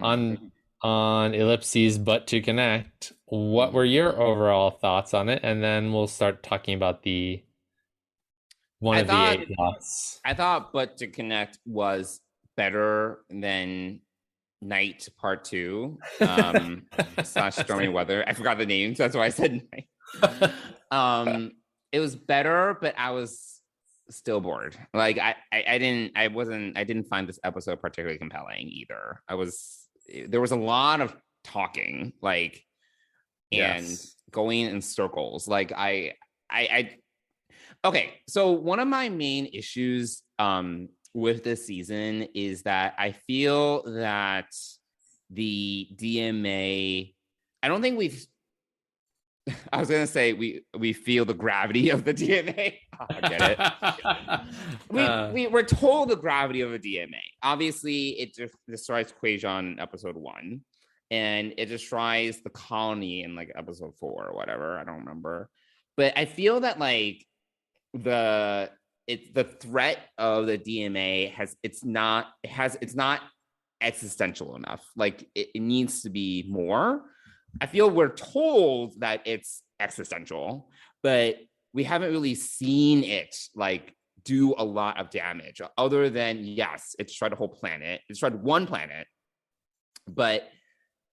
on Ellipses, but to connect. What were your overall thoughts on it? And then we'll start talking about the the 8 plots. I thought But to Connect was better than Night Part 2 / Stormy Weather. I forgot the names, that's why I said Night. It was better, but I was still bored. Like I didn't find this episode particularly compelling either. There was a lot of talking, and going in circles. Okay, so one of my main issues with this season is that I feel that the DMA, I don't think I was gonna say we feel the gravity of the DMA. Oh, I get it. We're told the gravity of a DMA. Obviously, it just destroys Quajon in episode 1, and it destroys the colony in episode 4 or whatever. I don't remember, but I feel that the threat of the DMA it's not existential enough. It needs to be more. I feel we're told that it's existential, but we haven't really seen it do a lot of damage, other than, yes, it destroyed a whole planet. It destroyed one planet, but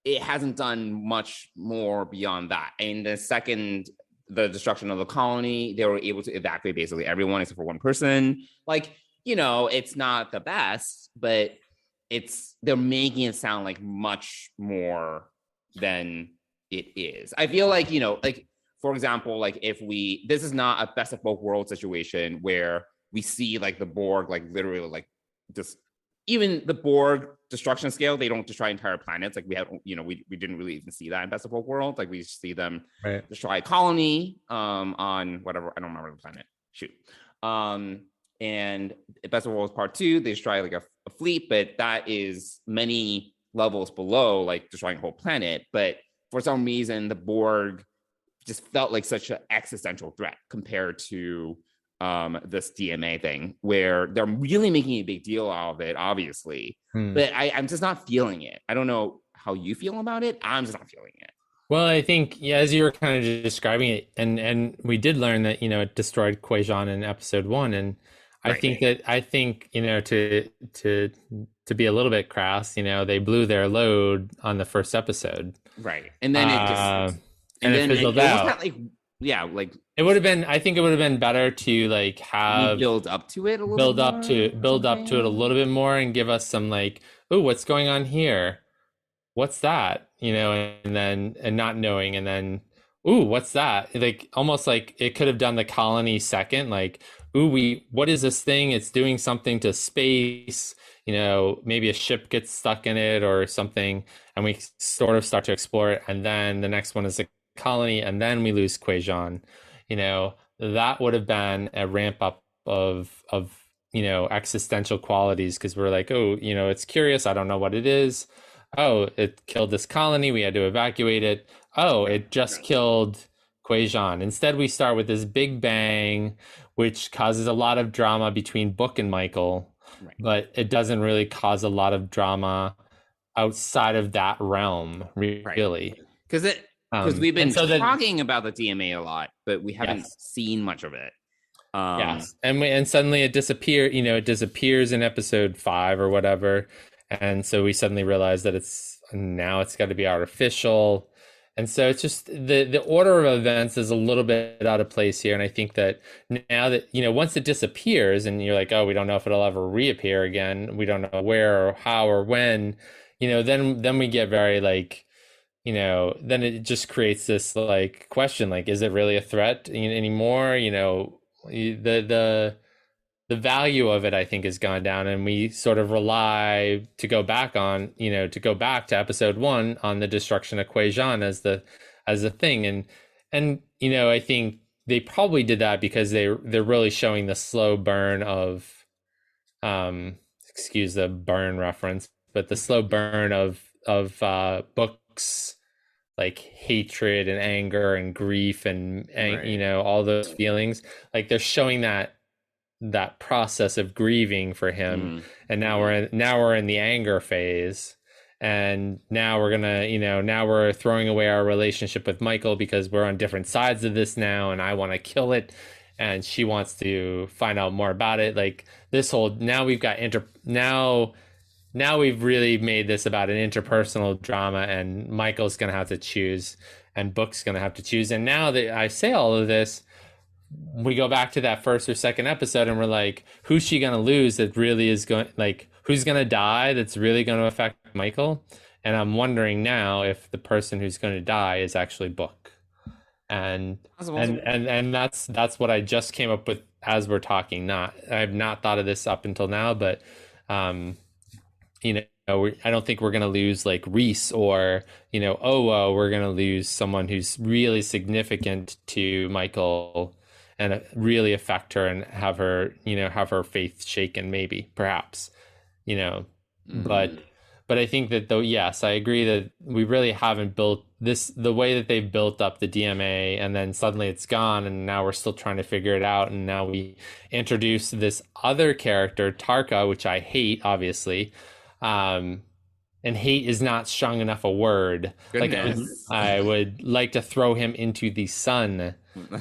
it hasn't done much more beyond that. And the destruction of the colony, they were able to evacuate basically everyone except for one person. It's not the best, but they're making it sound like much more than it is. I feel for example, this is not a best of both worlds situation where we see the Borg literally just, even the Borg destruction scale, they don't destroy entire planets. We didn't really even see that in Best of Both Worlds. We just see them destroy a colony on whatever, I don't remember the planet. Shoot. And Best of Worlds Part 2, they destroy a fleet, but that is many levels below destroying a whole planet. But for some reason, the Borg just felt like such an existential threat compared to this DMA thing, where they're really making a big deal out of it, obviously. But I'm just not feeling it. I don't know how you feel about it. I'm just not feeling it. Well, I think, as you were kind of describing it, and we did learn that, it destroyed Quajon in episode 1. And I think to be a little bit crass, they blew their load on the first episode. Right. And then it just, and then it fizzled out. It would have been, I think it would have been better to have build up to it a little build up to it a little bit more, and give us some oh, what's going on here? What's that? And not knowing, and then ooh, what's that? Like almost like it could have done the colony second, like, ooh, what is this thing? It's doing something to space, maybe a ship gets stuck in it or something, and we sort of start to explore it, and then the next one is the colony, and then we lose Quajon. That would have been a ramp up of existential qualities, because we're like, oh, it's curious, I don't know what it is. Oh, it killed this colony, we had to evacuate it. Oh, it just killed Quajon. Instead, we start with this big bang, which causes a lot of drama between Book and Michael, but it doesn't really cause a lot of drama outside of that realm, really. Because we've been talking about the DMA a lot, but we haven't seen much of it. Yes, and suddenly it disappears. It disappears in episode 5 or whatever, and so we suddenly realize that it's got to be artificial, and so it's just the order of events is a little bit out of place here. And I think that now that once it disappears, and you're like, oh, we don't know if it'll ever reappear again. We don't know where or how or when. Then we get very like. Then it just creates this like question, like, is it really a threat anymore? The value of it, I think, has gone down, and we sort of rely to go back to episode 1 on the destruction of Quajon as the thing. And I think they probably did that because they're really showing the slow burn of, excuse the burn reference, but the slow burn of Book's like hatred and anger and grief and all those feelings. Like they're showing that process of grieving for him, and now we're in the anger phase, and now we're gonna now we're throwing away our relationship with Michael because we're on different sides of this now, and I want to kill it, and she wants to find out more about it. Like this whole now we've got now we've really made this about an interpersonal drama, and Michael's going to have to choose, and Book's going to have to choose. And now that I say all of this, we go back to that first or second episode, and we're like, who's she going to lose that really is going, like, who's going to die that's really going to affect Michael? And I'm wondering now if the person who's going to die is actually Book. And that's what I just came up with as we're talking. I've not thought of this up until now, but I don't think we're going to lose like Reese or, Owo. We're going to lose someone who's really significant to Michael and really affect her and have her faith shaken, maybe, perhaps, but I think that though, yes, I agree that we really haven't built this, the way that they've built up the DMA, and then suddenly it's gone, and now we're still trying to figure it out. And now we introduce this other character, Tarka, which I hate, obviously. And hate is not strong enough a word. Goodness. Like I would like to throw him into the sun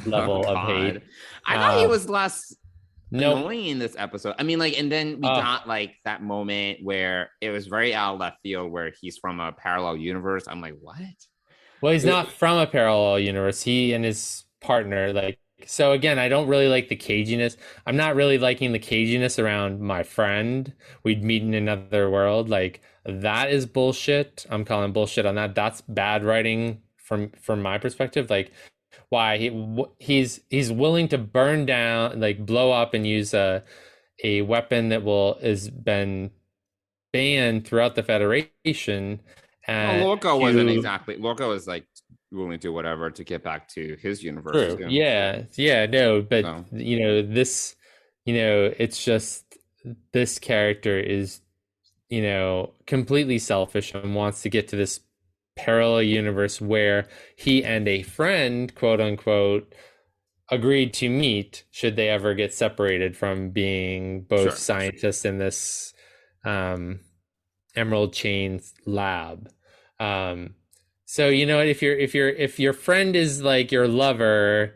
level of hate. I thought he was less annoying in this episode. I mean, like, and then we got like that moment where it was very out of left field where he's from a parallel universe. I'm like, what? Well, he's not from a parallel universe. He and his partner, like, so again, I don't really like the caginess. I'm not really liking the caginess around my friend. We'd meet in another world. Like, that is bullshit. I'm calling bullshit on that. That's bad writing from my perspective. Like, why he's willing to burn down, like blow up and use a weapon that has been banned throughout the Federation. And Lorca wasn't exactly. Lorca was like willing to do whatever to get back to his universe. True. Yeah, no, but this, it's just this character is, completely selfish and wants to get to this parallel universe where he and a friend, quote unquote, agreed to meet should they ever get separated from being both scientists in this Emerald Chain lab. So if your friend is like your lover,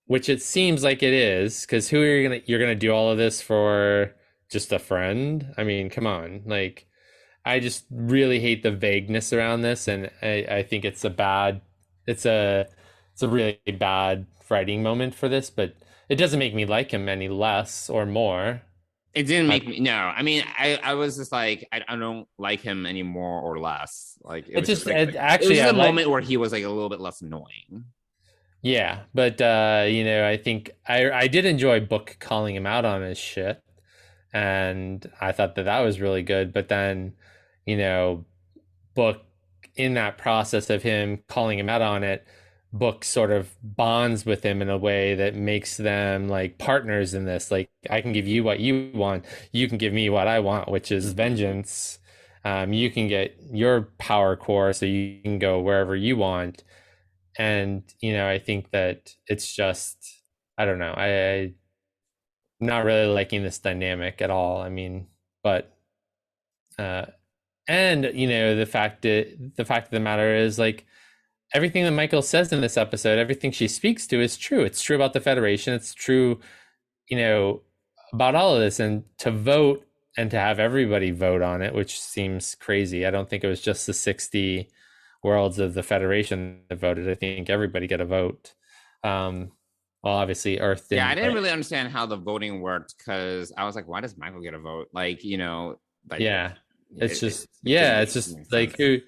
which it seems like it is, because who are you're gonna do all of this for? Just a friend? I mean, come on. Like, I just really hate the vagueness around this, and I think it's a really bad writing moment for this, but it doesn't make me like him any less or more. It didn't make me. No, I mean, I was just like, I don't like him any more or less. Like it was just like, it was just a moment where he was like a little bit less annoying. Yeah, but I think I did enjoy Book calling him out on his shit, and I thought that was really good. But then, Book, in that process of him calling him out on it, Book sort of bonds with him in a way that makes them like partners in this. Like, I can give you what you want, you can give me what I want, which is vengeance. You can get your power core so you can go wherever you want. And I think that it's just, I don't know, I'm not really liking this dynamic at all. I mean, but and the fact of the matter is, like, everything that Michael says in this episode, everything she speaks to is true. It's true about the Federation. It's true, about all of this. And to vote and to have everybody vote on it, which seems crazy. I don't think it was just the 60 worlds of the Federation that voted. I think everybody got a vote. Well, obviously Earth didn't. Yeah, I didn't really understand how the voting worked, because I was like, why does Michael get a vote? Like, yeah, it's just like, who,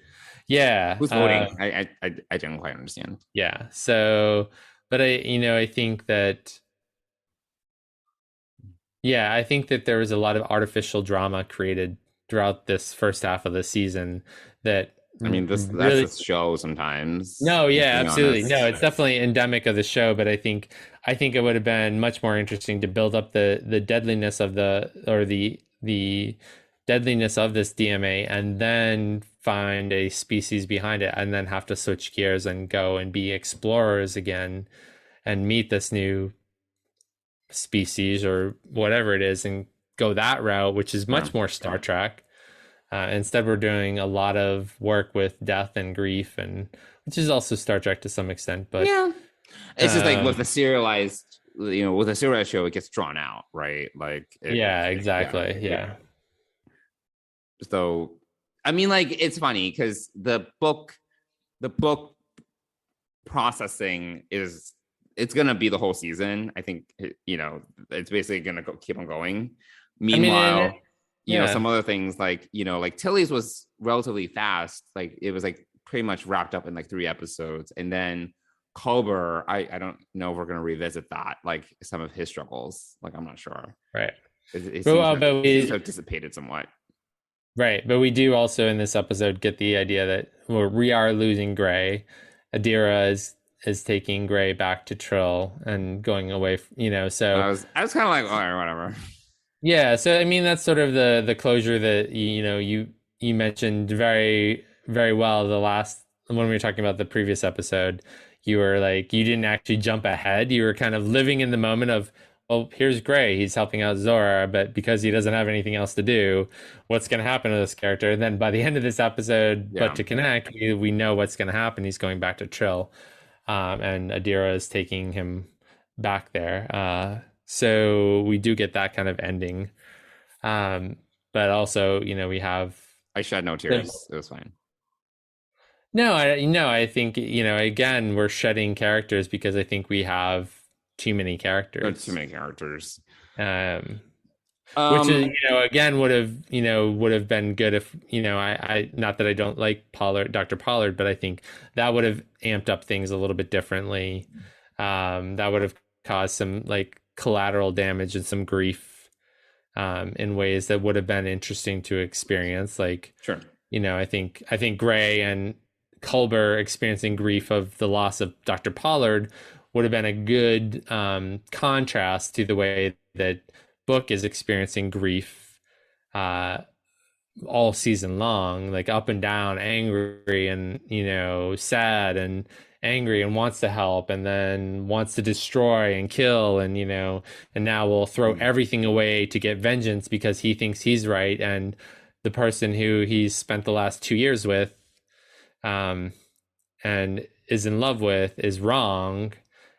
yeah, who's voting? I didn't quite understand. Yeah, so, but I think that, I think that there was a lot of artificial drama created throughout this first half of the season that, I mean, that's a show sometimes. No, yeah, absolutely. Honest. No, it's definitely endemic of the show, but I think it would have been much more interesting to build up the deadliness of the deadliness of this DMA, and then find a species behind it, and then have to switch gears and go and be explorers again and meet this new species or whatever it is and go that route, which is much more Star Trek. Instead, we're doing a lot of work with death and grief, and which is also Star Trek to some extent. But yeah, it's just like with a serialized show, it gets drawn out, right? Like, exactly. Yeah. So, I mean, like, it's funny because the book processing it's gonna be the whole season. I think it's basically gonna keep on going. Meanwhile. Some other things like Tilly's was relatively fast. Like, it was like pretty much wrapped up in like 3 episodes. And then Culber, I don't know if we're going to revisit that, like some of his struggles. Like, I'm not sure. Right. It seems to have dissipated somewhat. Right. But we do also in this episode get the idea that we are losing Gray. Adira is taking Gray back to Trill and going away, so I was kind of like, all right, whatever. Yeah, so I mean, that's sort of the closure that you mentioned very, very well when we were talking about the previous episode. You were like, you didn't actually jump ahead. You were kind of living in the moment of, well, here's Gray, he's helping out Zora, but because he doesn't have anything else to do, what's going to happen to this character? And then by the end of this episode, but to connect, we know what's going to happen. He's going back to Trill, and Adira is taking him back there. So we do get that kind of ending. But also, we have... I shed no tears. It was fine. No, I think, again, we're shedding characters because I think we have too many characters. There's too many characters. Which is, again, would have been good if, I not that I don't like Dr. Pollard, but I think that would have amped up things a little bit differently. That would have caused some, like, collateral damage and some grief in ways that would have been interesting to experience. Like, sure, I think Gray and Culber experiencing grief of the loss of Dr. Pollard would have been a good contrast to the way that Book is experiencing grief all season long, like up and down, angry and sad and angry and wants to help, and then wants to destroy and kill, and and now will throw everything away to get vengeance because he thinks he's right, and the person who he's spent the last 2 years with and is in love with is wrong,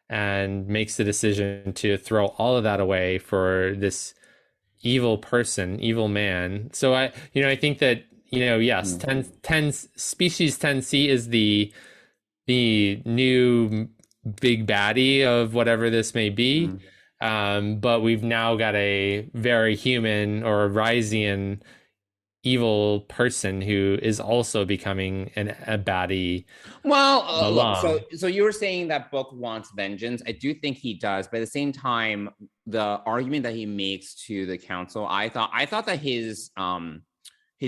and makes the decision to throw all of that away for this evil man. So I think that yes, 10 species 10C is the new big baddie of whatever this may be. But we've now got a very human or a Ryzian evil person who is also becoming a baddie. Well, look, along. so you were saying that Book wants vengeance. I do think he does, but at the same time, the argument that he makes to the council, I thought that his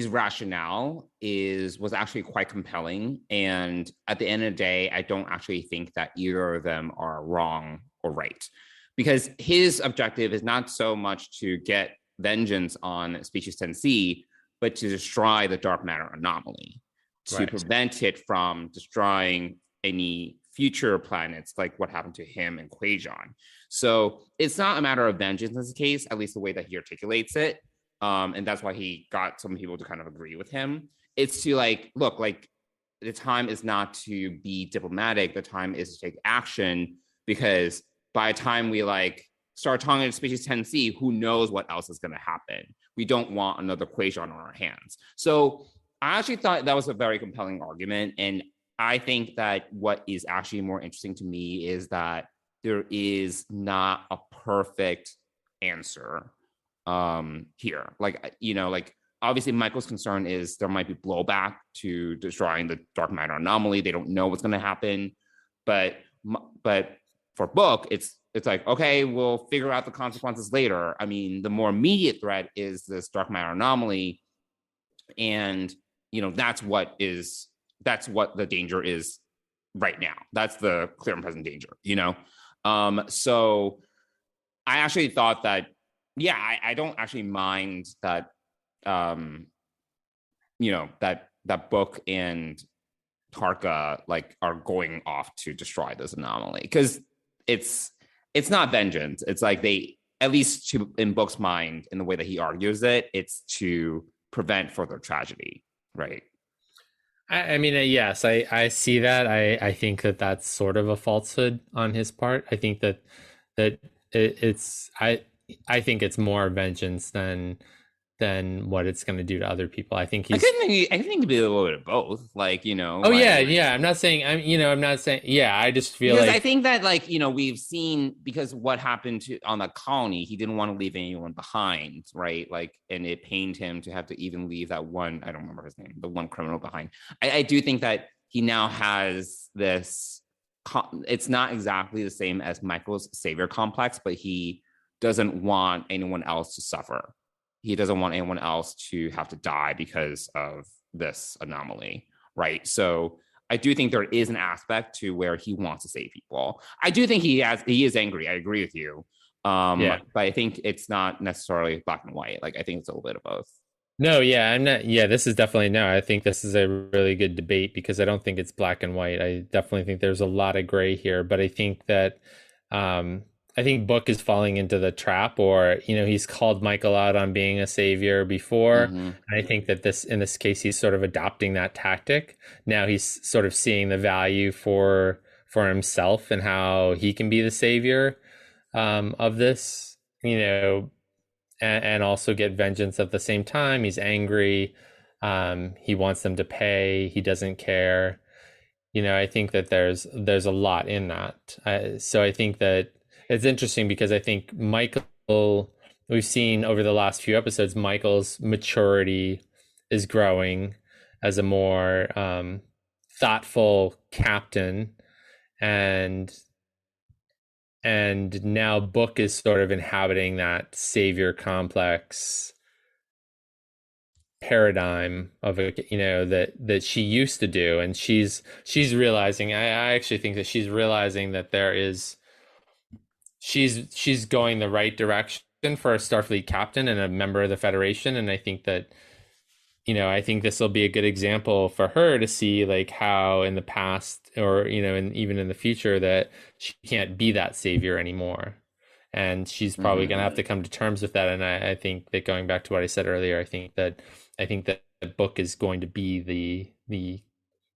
rationale was actually quite compelling. And at the end of the day, I don't actually think that either of them are wrong or right. Because his objective is not so much to get vengeance on Species 10C, but to destroy the dark matter anomaly, to prevent it from destroying any future planets like what happened to him and Quajon. So it's not a matter of vengeance in this case, at least the way that he articulates it. And that's why he got some people to kind of agree with him. It's to look, the time is not to be diplomatic. The time is to take action, because by the time we start talking to Species 10C, who knows what else is going to happen? We don't want another Quajon on our hands. So I actually thought that was a very compelling argument. And I think that what is actually more interesting to me is that there is not a perfect answer here. Obviously Michael's concern is there might be blowback to destroying the dark matter anomaly. They don't know what's going to happen. But for Book, it's okay, we'll figure out the consequences later. I mean, the more immediate threat is this dark matter anomaly. And, that's what the danger is right now. That's the clear and present danger, So I actually thought that, I don't actually mind that, that Book and Tarka are going off to destroy this anomaly, because it's not vengeance. It's they, at least in Book's mind, in the way that he argues it, it's to prevent further tragedy, right? I mean, yes, I see that. I think that that's sort of a falsehood on his part. I think that I think it's more vengeance than what it's going to do to other people. I think he's. I think it'd be a little bit of both. Oh yeah. I'm not saying. I'm not saying. Yeah, I just feel because I think that we've seen, because what happened on the colony, he didn't want to leave anyone behind, right? And it pained him to have to even leave that one. I don't remember his name, the one criminal behind. I do think that he now has this. It's not exactly the same as Michael's savior complex, but he doesn't want anyone else to suffer. He doesn't want anyone else to have to die because of this anomaly, right? So I do think there is an aspect to where he wants to save people. I do think he is angry. I agree with you. But I think it's not necessarily black and white. I think it's a little bit of both. No, yeah, I'm not. Yeah, this is definitely no. I think this is a really good debate, because I don't think it's black and white. I definitely think there's a lot of gray here, but I think that I think Book is falling into the trap, or he's called Michael out on being a savior before. Mm-hmm. And I think that in this case, he's sort of adopting that tactic. Now he's sort of seeing the value for himself and how he can be the savior of this, and also get vengeance at the same time. He's angry. He wants them to pay. He doesn't care. I think that there's a lot in that. So I think that it's interesting, because I think Michael, we've seen over the last few episodes, Michael's maturity is growing as a more thoughtful captain, and now Book is sort of inhabiting that savior complex paradigm of that she used to do, and she's realizing. I actually think that she's realizing that there is. She's going the right direction for a Starfleet captain and a member of the Federation, and I think that I think this will be a good example for her to see how in the past, or and even in the future, that she can't be that savior anymore, and she's probably going to have to come to terms with that. And I think that, going back to what I said earlier, I think that the Book is going to be the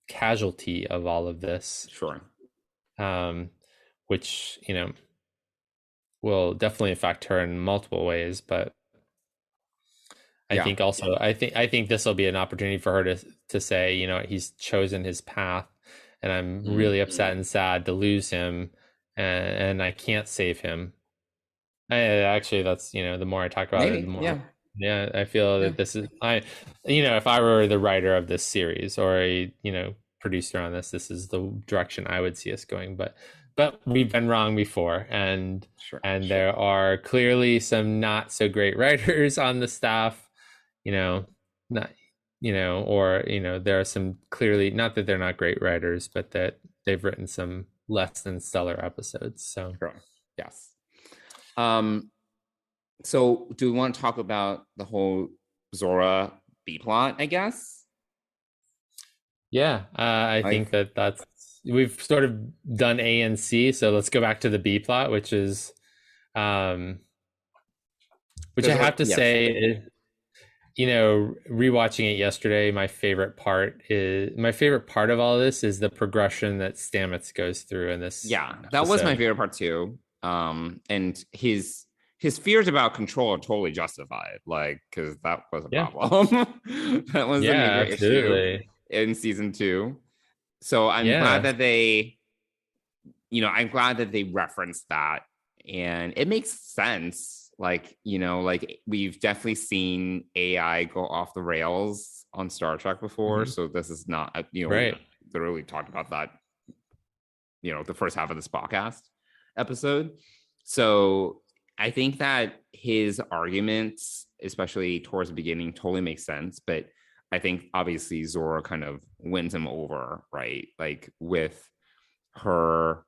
casualty of all of this, sure, which will definitely affect her in multiple ways. But I think also, I think this will be an opportunity for her to say, he's chosen his path, and I'm really upset and sad to lose him, and I can't save him. Actually, that's, the more I talk about it, the Maybe, more, yeah. yeah, I feel that this is, if I were the writer of this series or a, producer on this is the direction I would see us going. But we've been wrong before, and Sure. there are clearly some not so great writers on the staff, not, or, there are some clearly, not that they're not great writers, but that they've written some less than stellar episodes. So, Sure. Yes. So do we want to talk about the whole Zora B plot, I guess? Yeah, I think that's, we've sort of done A and C, so let's go back to the B plot, which is, which I have to say, rewatching it yesterday, my favorite part of all this is the progression that Stamets goes through in this. Yeah, that was my favorite part too. And his fears about control are totally justified, like, because that was a problem. That was a major issue in season 2. So I'm glad that they, I'm glad that they referenced that, and it makes sense. Like, like we've definitely seen AI go off the rails on Star Trek before, so this is not, right. We literally talked about that, the first half of this podcast episode. So I think that his arguments, especially towards the beginning, totally make sense. But I think obviously Zora kind of wins him over, right? Like with her,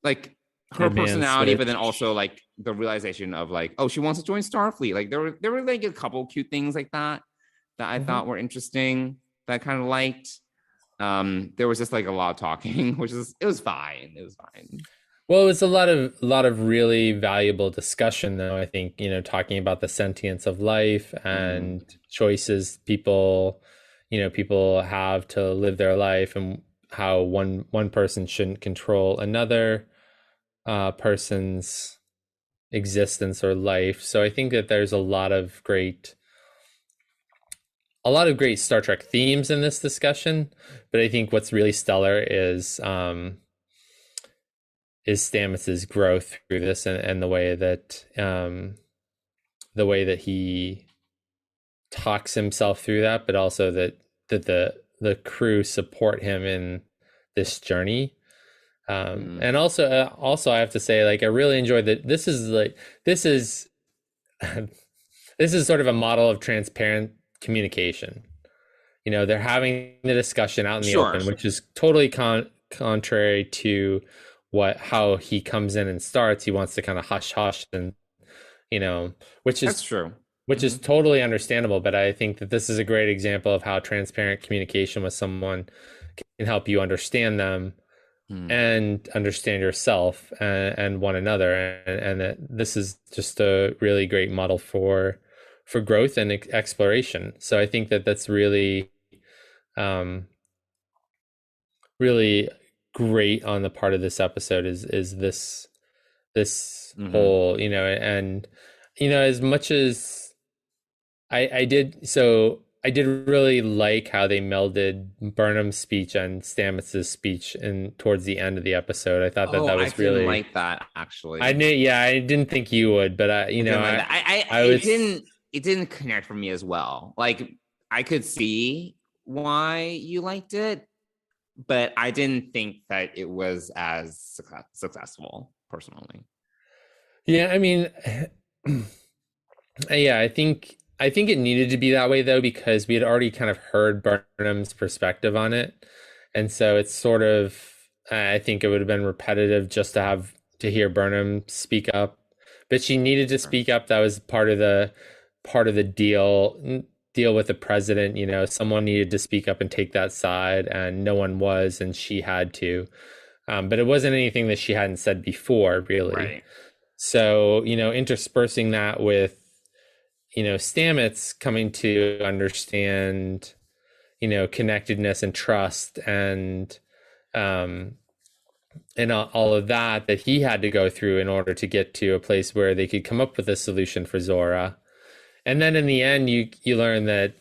like her personality, but then also like the realization of like, oh, she wants to join Starfleet. Like there were like a couple cute things like that I thought were interesting, that I kind of liked. There was just like a lot of talking, it was fine. It was fine. Well, it was a lot of really valuable discussion, though. I think, talking about the sentience of life and choices people have to live their life, and how one person shouldn't control another person's existence or life. So I think that there's a lot of great Star Trek themes in this discussion. But I think what's really stellar is Stamets's growth through this, and the way that he talks himself through that, but also that the crew support him in this journey. And also I have to say, like, I really enjoyed that this is this is sort of a model of transparent communication. They're having the discussion out in the open, which is totally contrary to how he comes in and starts. He wants to kind of hush and, which is that's true, which is totally understandable. But I think that this is a great example of how transparent communication with someone can help you understand them and understand yourself and one another. And that this is just a really great model for growth and exploration. So I think that that's really, really great on the part of this episode is this whole, and as much as I did really like how they melded Burnham's speech and Stamets' speech towards the end of the episode. I thought that was really, didn't like that, actually. I didn't think you would, but it didn't connect for me as well. Like, I could see why you liked it, but I didn't think that it was as successful, personally. Yeah, I mean, yeah, I think it needed to be that way, though, because we had already kind of heard Burnham's perspective on it. And so it's sort of, I think it would have been repetitive just to hear Burnham speak up. But she needed to speak up. That was part of the deal with the president. Someone needed to speak up and take that side, and no one was, and she had to. But it wasn't anything that she hadn't said before, really. Right. So, interspersing that with, Stamets coming to understand, connectedness and trust and all of that he had to go through in order to get to a place where they could come up with a solution for Zora. And then in the end, you learn that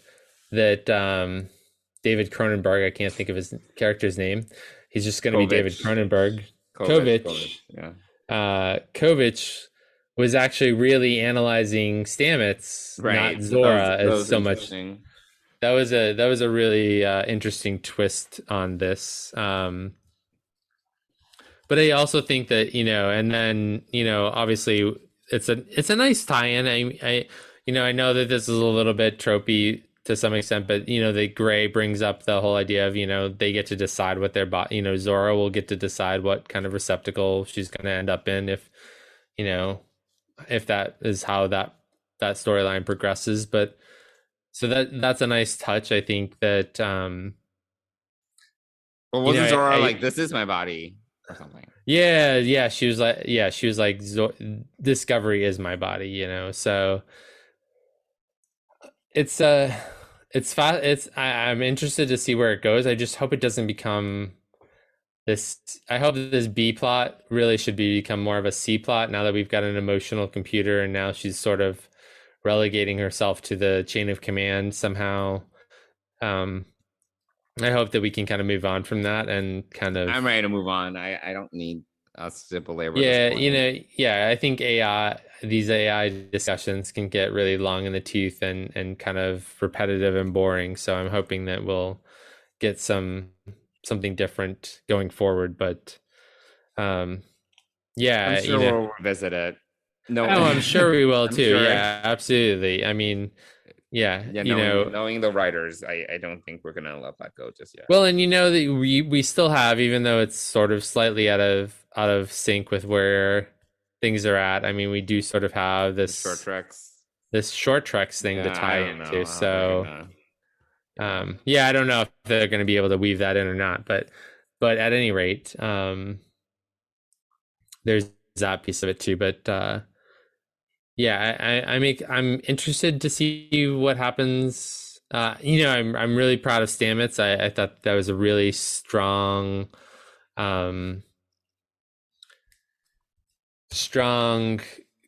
David Cronenberg, I can't think of his character's name. He's just going to be David Cronenberg. Kovich. Yeah. Kovich was actually really analyzing Stamets, Right. not So that Zora, was as so much. interesting. That was a really interesting twist on this. But I also think that, and then, obviously it's a nice tie-in. I know that this is a little bit tropey to some extent, but the Gray brings up the whole idea of, they get to decide what their body, Zora will get to decide what kind of receptacle she's going to end up in if that is how that storyline progresses. But so that's a nice touch. I think that Well, wasn't Zora like, this is my body or something? Yeah, she was like, Discovery is my body, so I'm interested to see where it goes. I just hope it doesn't become this. I hope that this B plot really should become more of a C plot now that we've got an emotional computer, and now she's sort of relegating herself to the chain of command somehow. I hope that we can kind of move on from that and kind of. I'm ready to move on. I don't need us to belabor. Yeah, I think these AI discussions can get really long in the tooth and kind of repetitive and boring. So I'm hoping that we'll get something different going forward. But I'm sure we'll revisit it. No, I'm sure we will too. Sure. Yeah, absolutely. I mean, knowing the writers, I don't think we're gonna let that go just yet. Well, and that we still have, even though it's sort of slightly out of sync with where things are at. I mean, we do sort of have this short treks thing to tie into. So, I don't know if they're going to be able to weave that in or not. But at any rate, there's that piece of it too. But I'm interested to see what happens. I'm really proud of Stamets. I thought that was a really strong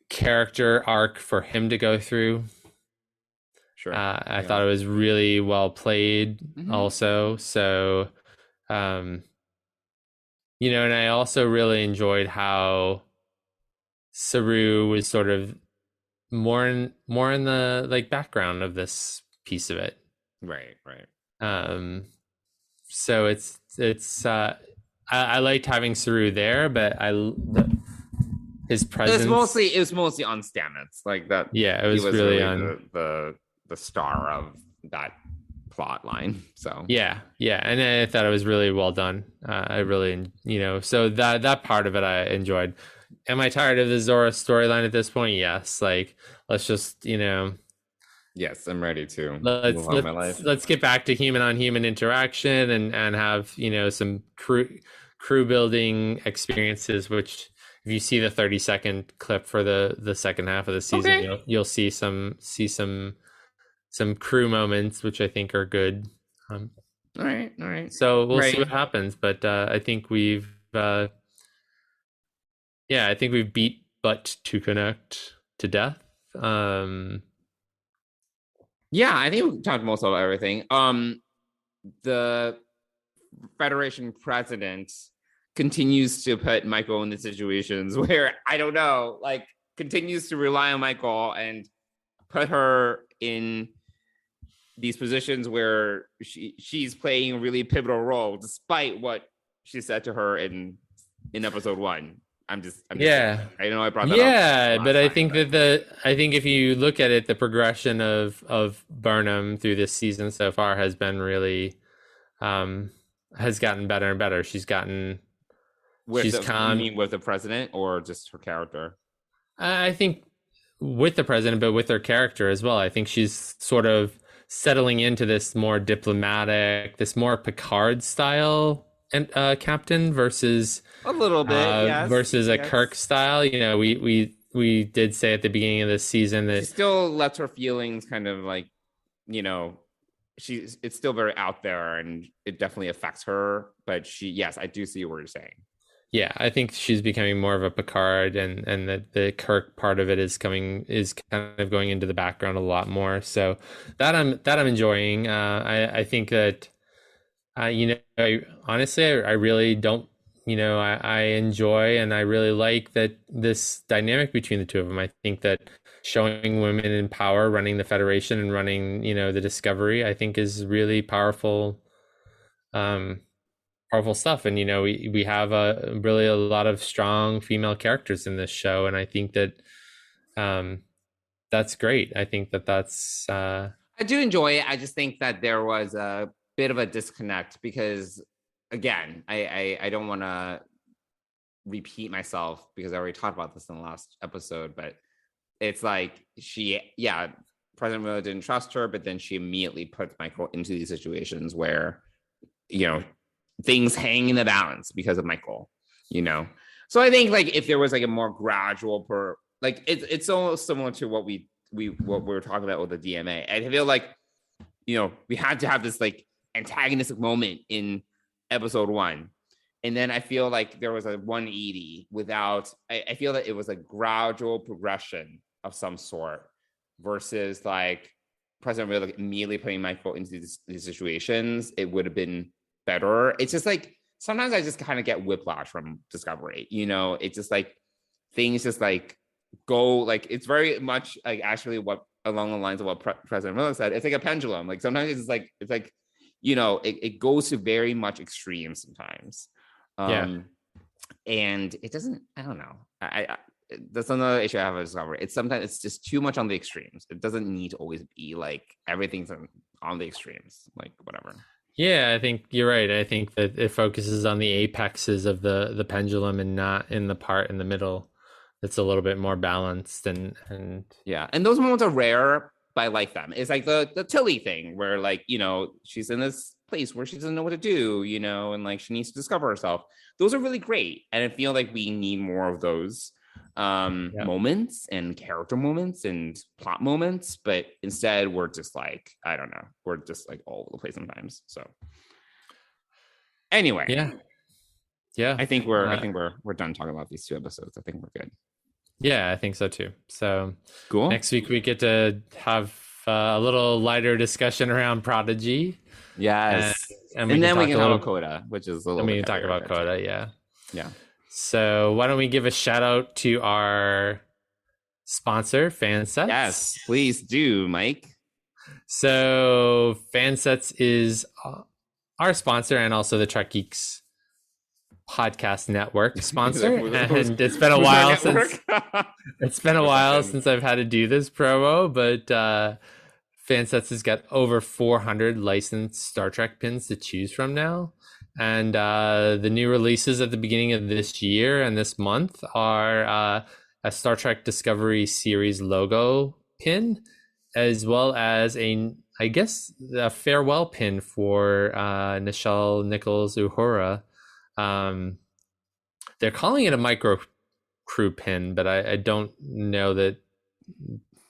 character arc for him to go through. Sure. I thought it was really well played also. So, and I also really enjoyed how Saru was sort of more in the background of this piece of it. Right. So it's I liked having Saru there, but his presence. It was mostly on Stamets, like that. Yeah, it was really on the star of that plot line. So yeah, and I thought it was really well done. I really, so that part of it I enjoyed. Am I tired of the Zora storyline at this point? Yes. Like, let's just, Yes, I'm ready to. Let's get back to human on human interaction and have some crew building experiences. Which, if you see the 30-second clip for the second half of the season, you'll see some crew moments, which I think are good. All right. So we'll see what happens, but I think we've beat Butt to Connect to death. I think we talked most of everything. The Federation president continues to put Michael in the situations where, I don't know, like, continues to rely on Michael and put her in these positions where she's playing a really pivotal role, despite what she said to her in episode 1. I know I brought that up. Yeah, but I think if you look at it, the progression of Burnham through this season so far has been really has gotten better and better. She's gotten calm. You mean with the president or just her character? I think with the president, but with her character as well. I think she's sort of settling into this more diplomatic, this more Picard style and captain versus a little bit versus a Kirk style. We did say at the beginning of this season that she still lets her feelings kind of like, it's still very out there and it definitely affects her. But I do see what you're saying. Yeah, I think she's becoming more of a Picard, and the Kirk part of it is kind of going into the background a lot more. So that I'm enjoying. I think that I really don't I enjoy, and I really like that this dynamic between the two of them. I think that showing women in power running the Federation and running, the Discovery, I think is really powerful stuff. And we have really a lot of strong female characters in this show, and I think that that's great. I think that's I do enjoy it. I just think that there was a bit of a disconnect because, again, I don't want to repeat myself because I already talked about this in the last episode, but it's like President Miller didn't trust her, but then she immediately puts Michael into these situations where, things hang in the balance because of Michael, So I think like if there was like a more gradual it's almost similar to what we were talking about with the DMA. I feel like, we had to have this like antagonistic moment in episode 1. And then I feel like there was a 180 without, I feel that it was a gradual progression of some sort versus like President Miller immediately putting Michael into these situations. It would have been better. It's just like, sometimes I just kind of get whiplash from Discovery, it's just like, things just like go, like, it's very much like actually what along the lines of what President Miller said. It's like a pendulum. Like sometimes it's like, it goes to very much extreme sometimes. And it doesn't, I don't know. That's another issue I have with Discovery. It's sometimes it's just too much on the extremes. It doesn't need to always be like everything's on the extremes, like whatever. Yeah, I think you're right. I think that it focuses on the apexes of the pendulum and not in the part in the middle that's a little bit more balanced and those moments are rare, but I like them. It's like the Tilly thing where like, she's in this place where she doesn't know what to do, and like she needs to discover herself. Those are really great. And I feel like we need more of those moments and character moments and plot moments, but instead we're just like, I don't know, we're just like all over the place sometimes. So anyway, I think we're done talking about these 2 episodes. I think we're good. I think so too. So cool. Next week we get to have a little lighter discussion around Prodigy. Yes, and then we can have a coda, which is a little. We can talk about coda. Yeah. So why don't we give a shout out to our sponsor, Fansets? Yes, please do, Mike. So Fansets is our sponsor and also the Trek Geeks podcast network sponsor. And it's been a while since I've had to do this promo, but Fansets has got over 400 licensed Star Trek pins to choose from now. And the new releases at the beginning of this year and this month are a Star Trek Discovery series logo pin, as well as a farewell pin for Nichelle Nichols Uhura. They're calling it a micro crew pin, but I don't know that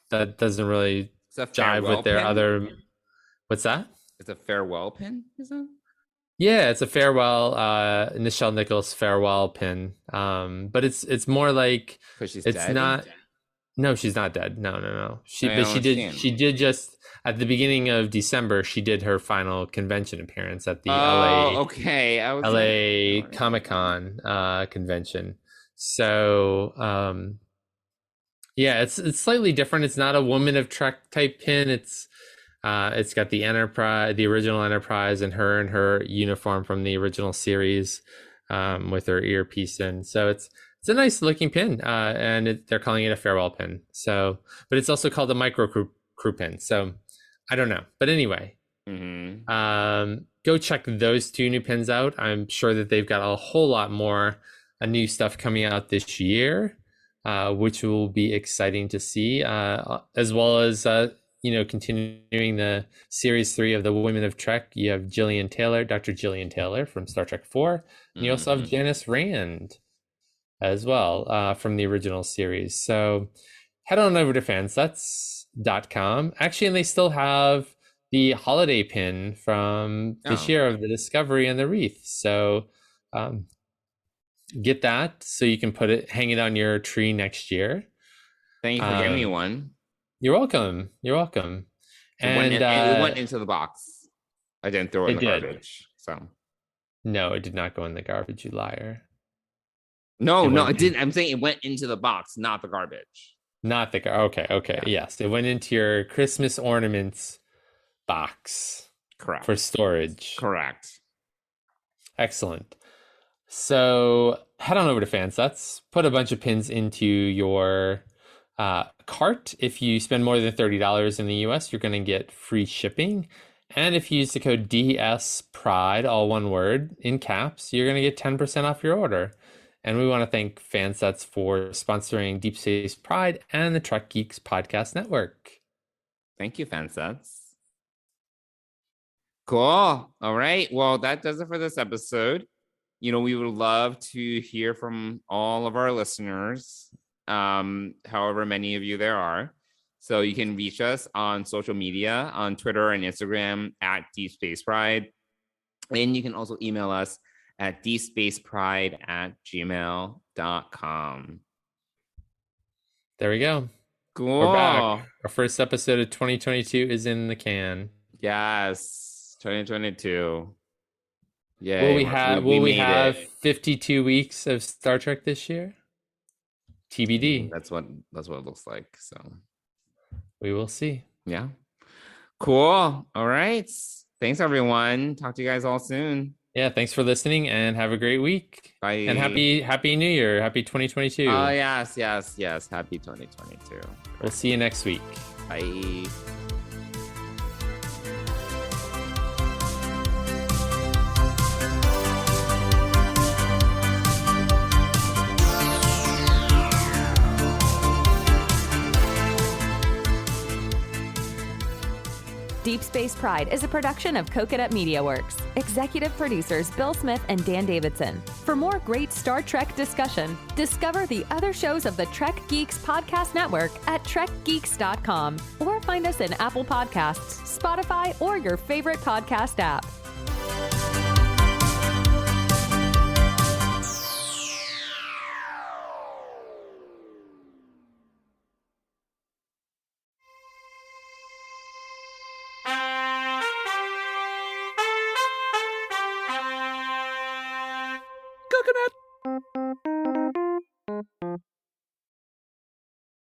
doesn't really jive with their other. What's that? It's a farewell pin, is it? Yeah, it's a farewell, Nichelle Nichols farewell pin. But it's more like she's it's dead? not. No, she's not dead. No. She did just at the beginning of December. She did her final convention appearance at the LA Comic-Con convention. So it's slightly different. It's not a Woman of Trek type pin. It's got the Enterprise, the original Enterprise, and her uniform from the original series, with her earpiece in. So it's a nice looking pin, and they're calling it a farewell pin. So, but it's also called a micro crew pin. So I don't know, but anyway, go check those 2 new pins out. I'm sure that they've got a whole lot more new stuff coming out this year, which will be exciting to see, as well as continuing the series 3 of the Women of Trek. You have Dr. Gillian Taylor from Star Trek 4, and you also have Janice Rand as well, from the original series. So head on over to fansets.com. Actually, and they still have the holiday pin from this year of the Discovery and the Wreath. So get that so you can hang it on your tree next year. Thank you for giving me one. You're welcome. It went into the box. I didn't throw it in the garbage. So no, it did not go in the garbage, you liar. No, It no, went it didn't. I'm saying it went into the box, not the garbage. Not the okay. Yeah. Yes, it went into your Christmas ornaments box Correct. for storage. Correct. Excellent. So head on over to Fansets, put a bunch of pins into your cart. If you spend more than $30 in the US, you're going to get free shipping. And if you use the code DSPRIDE, all one word, in caps, you're going to get 10% off your order. And we want to thank Fansets for sponsoring Deep Space Pride and the Trek Geeks Podcast Network. Thank you, Fansets. Cool. All right. Well, that does it for this episode. We would love to hear from all of our listeners, however many of you there are. So you can reach us on social media, on Twitter and Instagram at Deep Space Pride. And you can also email us at deepspacepride@gmail.com. There we go. Cool. We're back. Our first episode of 2022 is in the can. Yes, 2022. Yeah. Will we have 52 weeks of Star Trek this year? TBD. That's what it looks like. So we will see. Yeah. Cool. All right. Thanks, everyone. Talk to you guys all soon. Yeah, thanks for listening and have a great week. Bye. And happy New Year. Happy 2022. Oh, yes. Happy 2022. We'll see you next week. Bye. Deep Space Pride is a production of Coconut Media Works. Executive producers Bill Smith and Dan Davidson. For more great Star Trek discussion, discover the other shows of the Trek Geeks Podcast Network at trekgeeks.com or find us in Apple Podcasts, Spotify, or your favorite podcast app. Coconut.